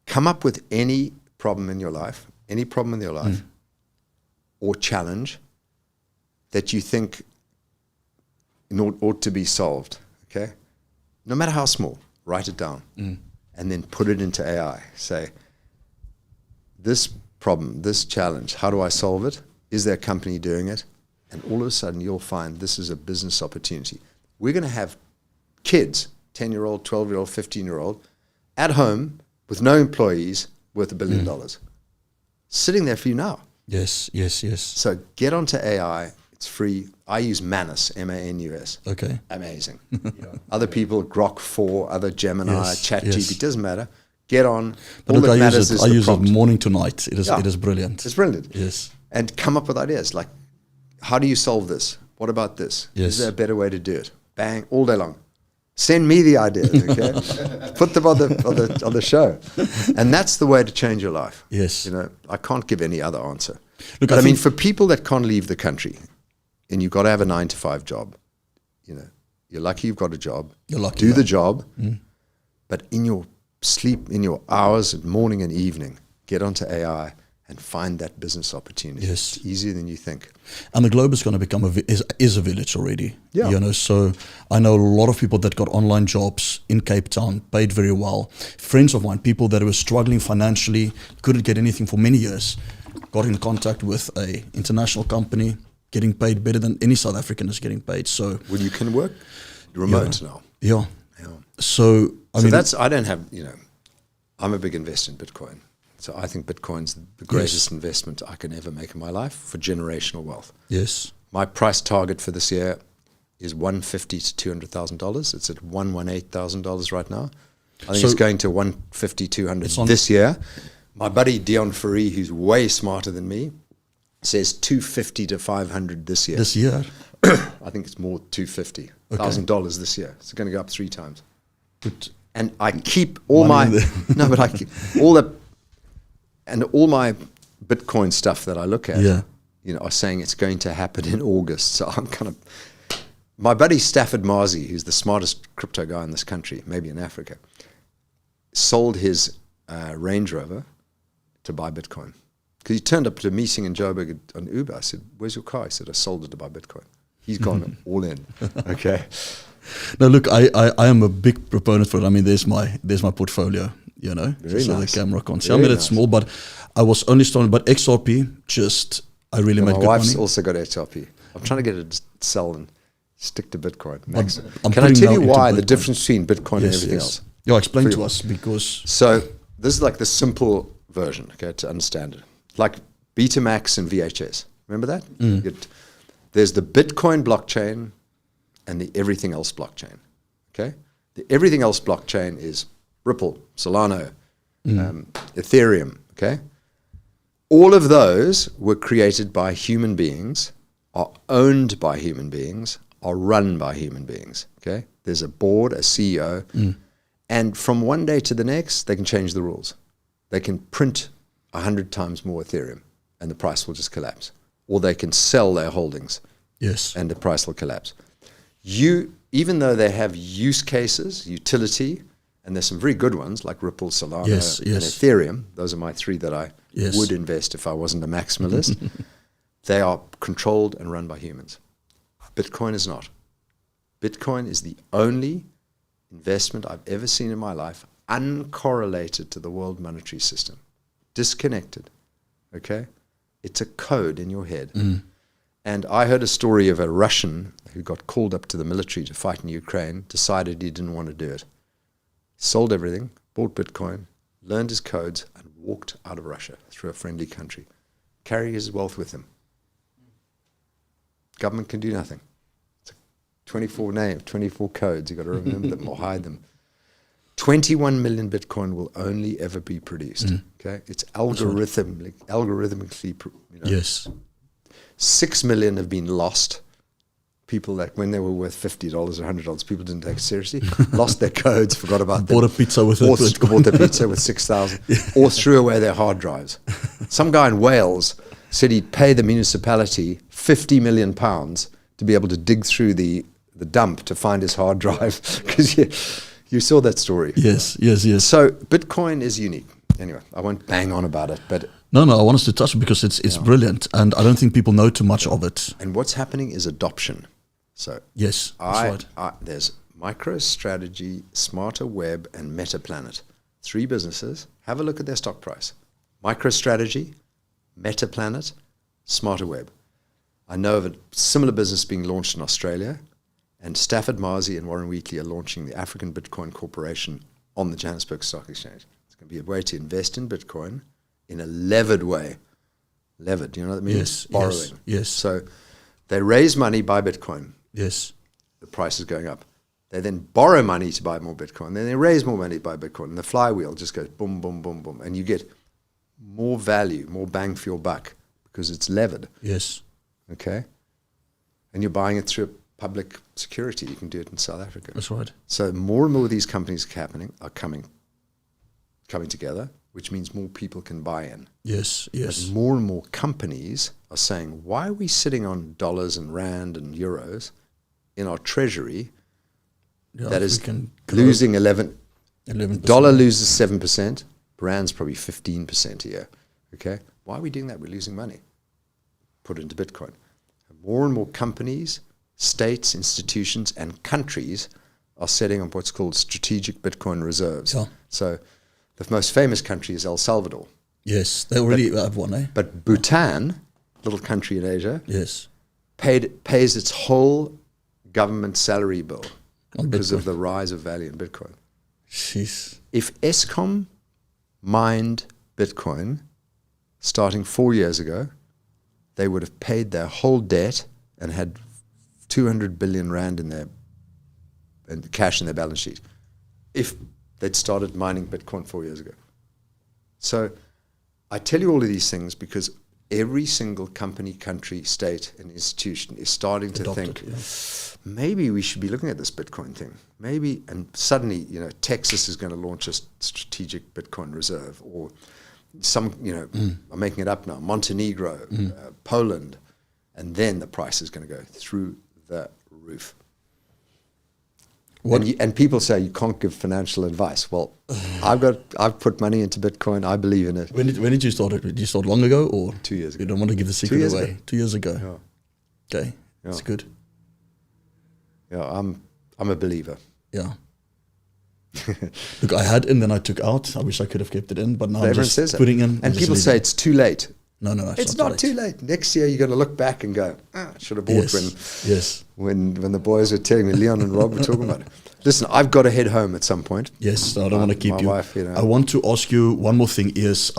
come up with any problem in your life, or challenge that you think ought to be solved, okay? No matter how small, write it down. And then put it into AI. Say, this problem, this challenge, how do I solve it? Is there a company doing it? And all of a sudden you'll find this is a business opportunity. We're going to have kids, 10-year-old, 12-year-old, 15-year-old, at home with no employees worth $1 billion. Sitting there for you now. Yes. So get onto AI. It's free. I use Manus, M-A-N-U-S. Okay. Amazing. Other people, Grok 4, other Gemini, ChatGPT, doesn't matter. Get on. But all that matters is the prompt. I use it morning to night. It is brilliant. It's brilliant. Yes. And come up with ideas like, how do you solve this? What about this? Yes. Is there a better way to do it? Bang, all day long. Send me the ideas, okay? Put them on the show. And that's the way to change your life. Yes. You know, I can't give any other answer. Look, but I mean, for people that can't leave the country, and you've got to have a 9-to-5 job, you know, you're lucky you've got a job. You're lucky. Do the job, but in your sleep, in your hours, morning and evening, get onto AI and find that business opportunity. Yes. It's easier than you think. And the globe is going to become is a village already. Yeah. You know, so I know a lot of people that got online jobs in Cape Town, paid very well. Friends of mine, people that were struggling financially, couldn't get anything for many years, got in contact with a international company, getting paid better than any South African is getting paid. So when you can work remote now. Yeah. So I mean, I don't have, you know, I'm a big investor in Bitcoin. So I think Bitcoin's the greatest investment I can ever make in my life for generational wealth. Yes. My price target for this year is $150,000 to $200,000. It's at $118,000 right now. I think it's going to $150,000, $200,000 this year. My buddy Dion Fourie, who's way smarter than me, says $250,000 to $500,000 this year. This year? I think it's more $250,000 this year. It's going to go up 3 times. But And I keep all my I keep all the and all my Bitcoin stuff that I look at, are saying it's going to happen in August. So I'm kind of, my buddy Stafford Marzi, who's the smartest crypto guy in this country, maybe in Africa, sold his Range Rover to buy Bitcoin. Because he turned up to a meeting in Joburg on Uber. I said, "Where's your car?" He said, "I sold it to buy Bitcoin." He's gone all in. Okay. No, look, I am a big proponent for it. I mean, there's my portfolio, Very so nice. the camera can't see. I mean, it's small, but I was only starting. But XRP, I really made good money. My wife's also got XRP. I'm trying to get it to sell and stick to Bitcoin. I'm Can I tell you why Bitcoin. The difference between Bitcoin and everything else? Yeah, explain to us, because... So this is like the simple version, okay, to understand it. Like Betamax and VHS. Remember that? There's the Bitcoin blockchain and the everything else blockchain. Okay? The everything else blockchain is Ripple, Solana, Ethereum. Okay? All of those were created by human beings, are owned by human beings, are run by human beings. Okay? There's a board, a CEO, and from one day to the next, they can change the rules. They can print 100 times more Ethereum, and the price will just collapse. Or they can sell their holdings, and the price will collapse. Even though they have use cases, utility, and there's some very good ones like Ripple, Solana, and Ethereum. Those are my three that I would invest if I wasn't a maximalist. They are controlled and run by humans. Bitcoin is not. Bitcoin is the only investment I've ever seen in my life uncorrelated to the world monetary system. Disconnected. Okay? It's a code in your head. And I heard a story of a Russian who got called up to the military to fight in Ukraine, decided he didn't want to do it. Sold everything, bought Bitcoin, learned his codes, and walked out of Russia through a friendly country, carrying his wealth with him. Government can do nothing. It's 24 codes. You've got to remember them or hide them. 21 million Bitcoin will only ever be produced. Okay, it's algorithmically. Yes. 6 million have been lost. People that when they were worth $50 or $100, people didn't take it seriously. Lost their codes, forgot about them. Bought a pizza with it. Bought a pizza with 6,000, or threw away their hard drives. Some guy in Wales said he'd pay the municipality £50 million to be able to dig through the dump to find his hard drive, because you saw that story. Yes. So Bitcoin is unique. Anyway, I won't bang on about it, but no, I want us to touch it because it's brilliant, and I don't think people know too much of it. And what's happening is adoption. So yes, that's right. There's MicroStrategy, Smarter Web, and MetaPlanet. 3 businesses. Have a look at their stock price. MicroStrategy, MetaPlanet, Smarter Web. I know of a similar business being launched in Australia, and Stafford Marzi and Warren Wheatley are launching the African Bitcoin Corporation on the Johannesburg Stock Exchange. It's going to be a way to invest in Bitcoin in a levered way. Levered, do you know what that means? Borrowing. Yes. So they raise money, buy Bitcoin. Yes. The price is going up. They then borrow money to buy more Bitcoin. Then they raise more money to buy Bitcoin. And the flywheel just goes boom, boom, boom, boom. And you get more value, more bang for your buck because it's levered. Yes. Okay? And you're buying it through a public security. You can do it in South Africa. That's right. So more and more of these companies are coming together, which means more people can buy in. Yes. But more and more companies are saying, why are we sitting on dollars and rand and euros in our treasury that is losing 11%? Dollar loses 7%, rand's probably 15% a year. Okay? Why are we doing that? We're losing money. Put it into Bitcoin. More and more companies, states, institutions, and countries are setting up what's called strategic Bitcoin reserves. Yeah. So the most famous country is El Salvador. Yes, they already have one, eh? But Bhutan, little country in Asia, yes, pays its whole government salary bill because of the rise of value in Bitcoin. Jeez. If Eskom mined Bitcoin starting 4 years ago, they would have paid their whole debt and had 200 billion rand in cash in their balance sheet if they'd started mining Bitcoin 4 years ago. So I tell you all of these things because every single company, country, state, and institution is starting to think, maybe we should be looking at this Bitcoin thing. Maybe, and suddenly, Texas is going to launch a strategic Bitcoin reserve, or some, I'm making it up now, Montenegro, Poland, and then the price is going to go through the roof. And people say you can't give financial advice. Well, I've put money into Bitcoin. I believe in it. When did you start it? Did you start long ago, or 2 years ago? You don't want to give the secret away. 2 years ago. Yeah. Okay, that's good. Yeah, I'm a believer. Yeah. Look, I had in, then I took out. I wish I could have kept it in, but now I'm just putting in. And people say it's too late. No, it's not too late. Next year you're going to look back and go, I should have bought when the boys were telling me, Leon and Rob were talking about it. Listen, I've got to head home at some point. Yes, I don't want to keep you. Wife, I want to ask you one more thing is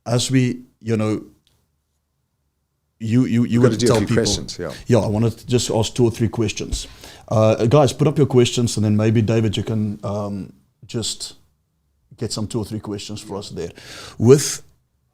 as we, you got to tell people. Questions, I wanted to just ask 2 or 3 questions. Guys, put up your questions, and then maybe David, you can just get some 2 or 3 questions for us there. With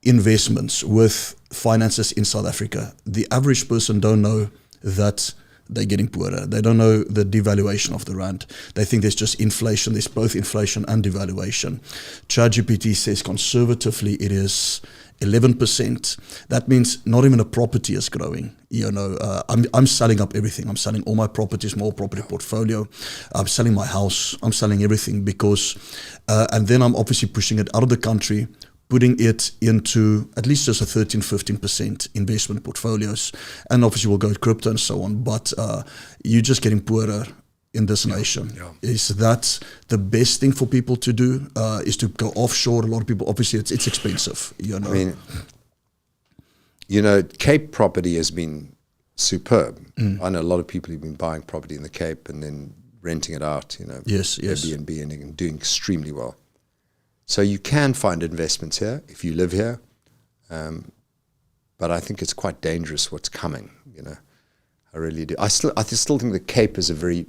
investments, with finances in South Africa, the average person don't know that they're getting poorer. They don't know the devaluation of the rand. They think there's just inflation. There's both inflation and devaluation. ChatGPT says conservatively it is 11%. That means not even a property is growing. I'm selling up everything. I'm selling all my properties, my whole property portfolio. I'm selling my house. I'm selling everything because, and then I'm obviously pushing it out of the country, putting it into at least just a 13-15% investment portfolios, and obviously we'll go to crypto and so on. But you're just getting poorer in this nation. Is that the best thing for people to do? Is to go offshore? A lot of people, obviously, it's expensive. I mean, Cape property has been superb. I know a lot of people who've been buying property in the Cape and then renting it out. Yes. Airbnb, and doing extremely well. So you can find investments here if you live here, but I think it's quite dangerous what's coming. I really do. I still think the Cape is a very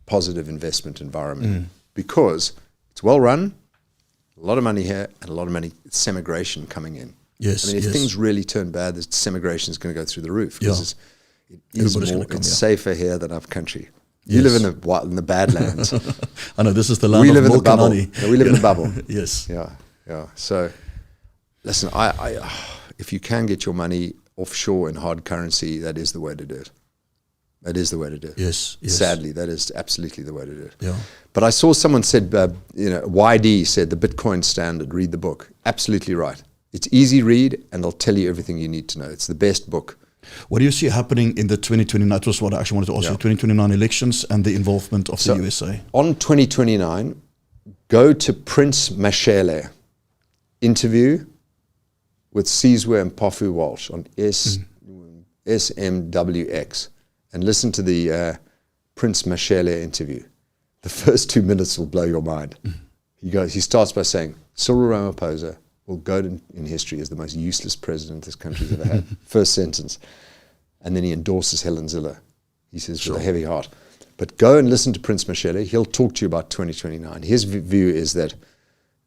positive investment environment because it's well run, a lot of money here, and a lot of money semigration coming in. Yes. I mean, if things really turn bad, the semigration is going to go through the roof because it's safer here than up country. You live in the Badlands. I know, this is the land we of live in the bubble. honey. No, we live in the bubble. Yes. Yeah. So, listen, I if you can get your money offshore in hard currency, that is the way to do it. That is the way to do it. Yes. Sadly, that is absolutely the way to do it. Yeah. But I saw someone said, YD said, the Bitcoin Standard, read the book. Absolutely right. It's easy read, and they'll tell you everything you need to know. It's the best book. What do you see happening in the 2029? That was what I actually wanted to ask you. 2029 elections and the involvement of the USA. On 2029, go to Prince Mashele, interview with Sizwe and Mpofu Walsh on SMWX, and listen to the Prince Mashele interview. The first 2 minutes will blow your mind. He starts by saying, Cyril Ramaphosa will go in history as the most useless president this country's ever had. First sentence. And then he endorses Helen Zille. He says, with a heavy heart. But go and listen to Prince Mashele. He'll talk to you about 2029. His view is that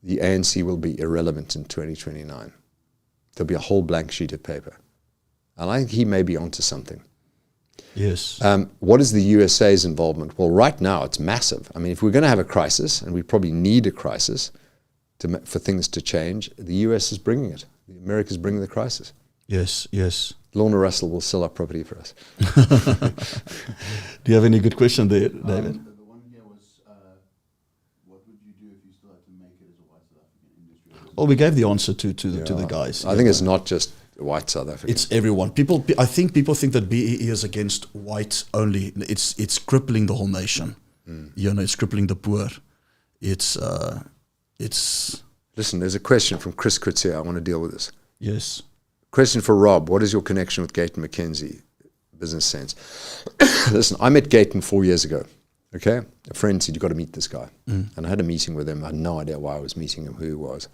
the ANC will be irrelevant in 2029. There'll be a whole blank sheet of paper. And I think he may be onto something. Yes. What is the USA's involvement? Well, right now it's massive. I mean, if we're going to have a crisis, and we probably need a crisis for things to change, the US is bringing it. America's bringing the crisis. Yes. Lorna Russell will sell our property for us. Do you have any good question there, David? The one here was, what would you do if you still had to make it as a white South African industry? Well, we gave the answer to the guys. I think it's not just white South Africa. It's everyone. I think people think that BEE is against white only. It's crippling the whole nation. It's crippling the poor. It's. Listen, there's a question from Chris Kutz here. I want to deal with this. Yes. Question for Rob. What is your connection with Gayton McKenzie, Business Sense? Listen, I met Gayton 4 years ago. Okay? A friend said, you've got to meet this guy. And I had a meeting with him. I had no idea why I was meeting him, who he was.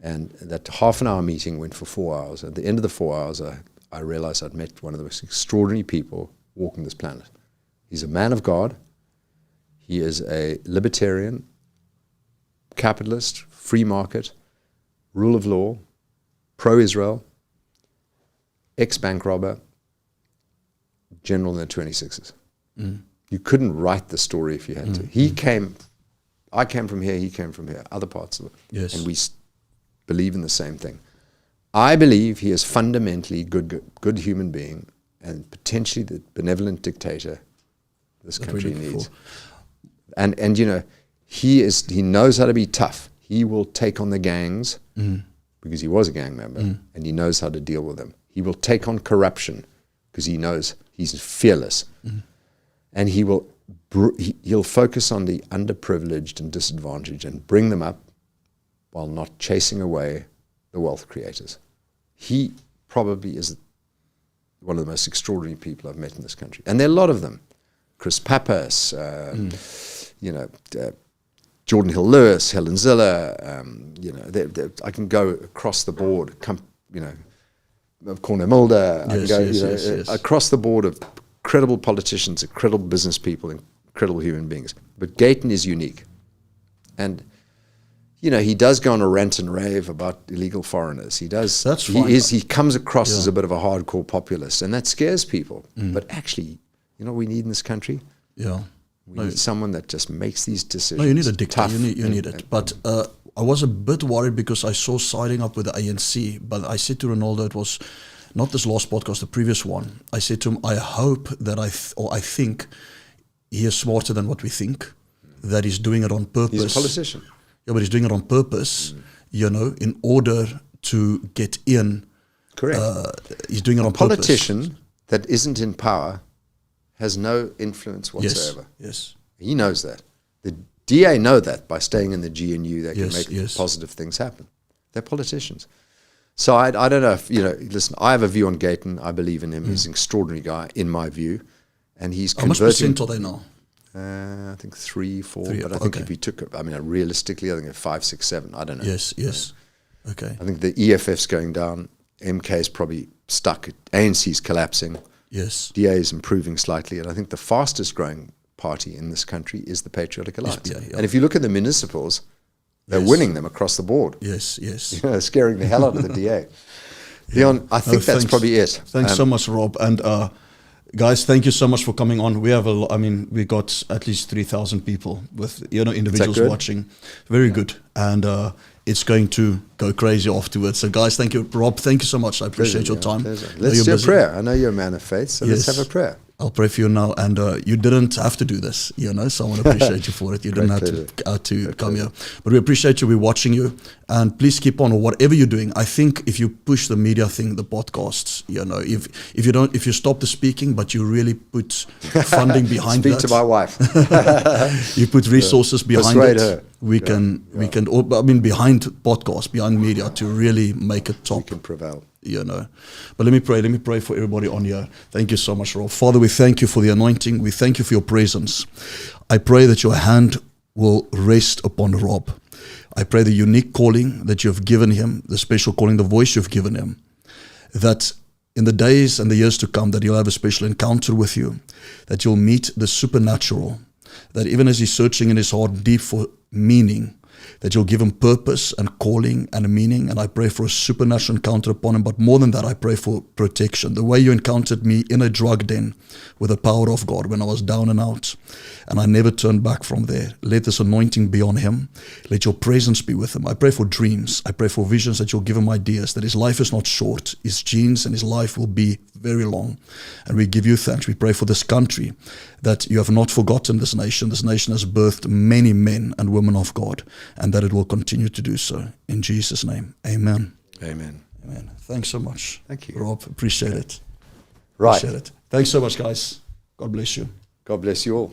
And that half-an-hour meeting went for 4 hours. At the end of the 4 hours, I realized I'd met one of the most extraordinary people walking this planet. He's a man of God. He is a libertarian, capitalist, free market, rule of law, pro-Israel, ex-bank robber, general in the 26s. You couldn't write the story if you had to. I came from here, he came from here, other parts of it. Yes. And we believe in the same thing. I believe he is fundamentally good human being and potentially the benevolent dictator this country needs. And you know, he knows how to be tough. He will take on the gangs because he was a gang member and he knows how to deal with them. He will take on corruption because he knows he's fearless. And he'll focus on the underprivileged and disadvantaged and bring them up while not chasing away the wealth creators. He probably is one of the most extraordinary people I've met in this country. And there are a lot of them. Chris Pappas, you know, Jordan Hill-Lewis, Helen Ziller, you know, I can go across the board, you know, Corner Mulder, I can go across the board of credible politicians, credible business people, incredible human beings. But Gayton is unique. And, you know, he does go on a rant and rave about illegal foreigners. He does. That's fine. He comes across as a bit of a hardcore populist, and that scares people. But actually, you know what we need in this country? Yeah. We need someone that just makes these decisions. No, you need a dictator. Tough You need it. But I was a bit worried because I saw siding up with the ANC. But I said to Ronaldo, it was not this last podcast, the previous one. I said to him, I hope that I think he is smarter than what we think, that he's doing it on purpose. He's a politician. Yeah, but he's doing it on purpose, you know, in order to get in. Correct. He's doing it on a purpose. politician that isn't in power has no influence whatsoever. Yes. He knows that. The DA know that by staying in the GNU, they can make positive things happen. They're politicians. So I don't know if, you know, listen, I have a view on Gayton. I believe in him. He's an extraordinary guy, in my view. And he's converting. How much percent are they now? I think 3, 4. But I think if we took, I mean, realistically, I think at 5, 6, 7. I don't know. Yes. Okay. I think the EFF's going down. MK is probably stuck. ANC's collapsing. Yes. DA is improving slightly. And I think the fastest growing party in this country is the Patriotic Alliance. SPA, yeah. And if you look at the municipals, they're winning them across the board. Yes. You know, scaring the hell out of the DA. Leon, I think that's probably it. Thanks so much, Rob. And guys, thank you so much for coming on. We have we got at least 3,000 people with, you know, individuals watching. Very good. And it's going to go crazy afterwards. So guys, thank you. Rob, thank you so much. I appreciate your time. Let's do a prayer. I know you're a man of faith, so let's have a prayer. I'll pray for you now. And you didn't have to do this, you know, so I want to appreciate you for it. You didn't have to come here. But we appreciate you. We're watching you. And please keep on, or whatever you're doing. I think if you push the media thing, the podcasts, you know, if you stop the speaking, but you really put funding behind Speak that. to my wife. You put resources behind Persuade it. her. We can, behind podcasts, behind media, to really make it top. We can prevail. You know, but let me pray for everybody on here. Thank you so much, Rob. Father, we thank you for the anointing. We thank you for your presence. I pray that your hand will rest upon Rob. I pray the unique calling that you have given him, the special calling, the voice you've given him, that in the days and the years to come, that he'll have a special encounter with you, that you'll meet the supernatural, that even as he's searching in his heart deep for meaning, that you'll give him purpose and calling and a meaning. And I pray for a supernatural encounter upon him. But more than that, I pray for protection. The way you encountered me in a drug den with the power of God when I was down and out, and I never turned back from there. Let this anointing be on him. Let your presence be with him. I pray for dreams. I pray for visions, that you'll give him ideas, that his life is not short. His genes and his life will be very long. And we give you thanks. We pray for this country, that you have not forgotten this nation. This nation has birthed many men and women of God, and that it will continue to do so. In Jesus' name, amen. Amen. Amen. Thanks so much. Thank you, Rob. Appreciate it. Right. Appreciate it. Thanks so much, guys. God bless you. God bless you all.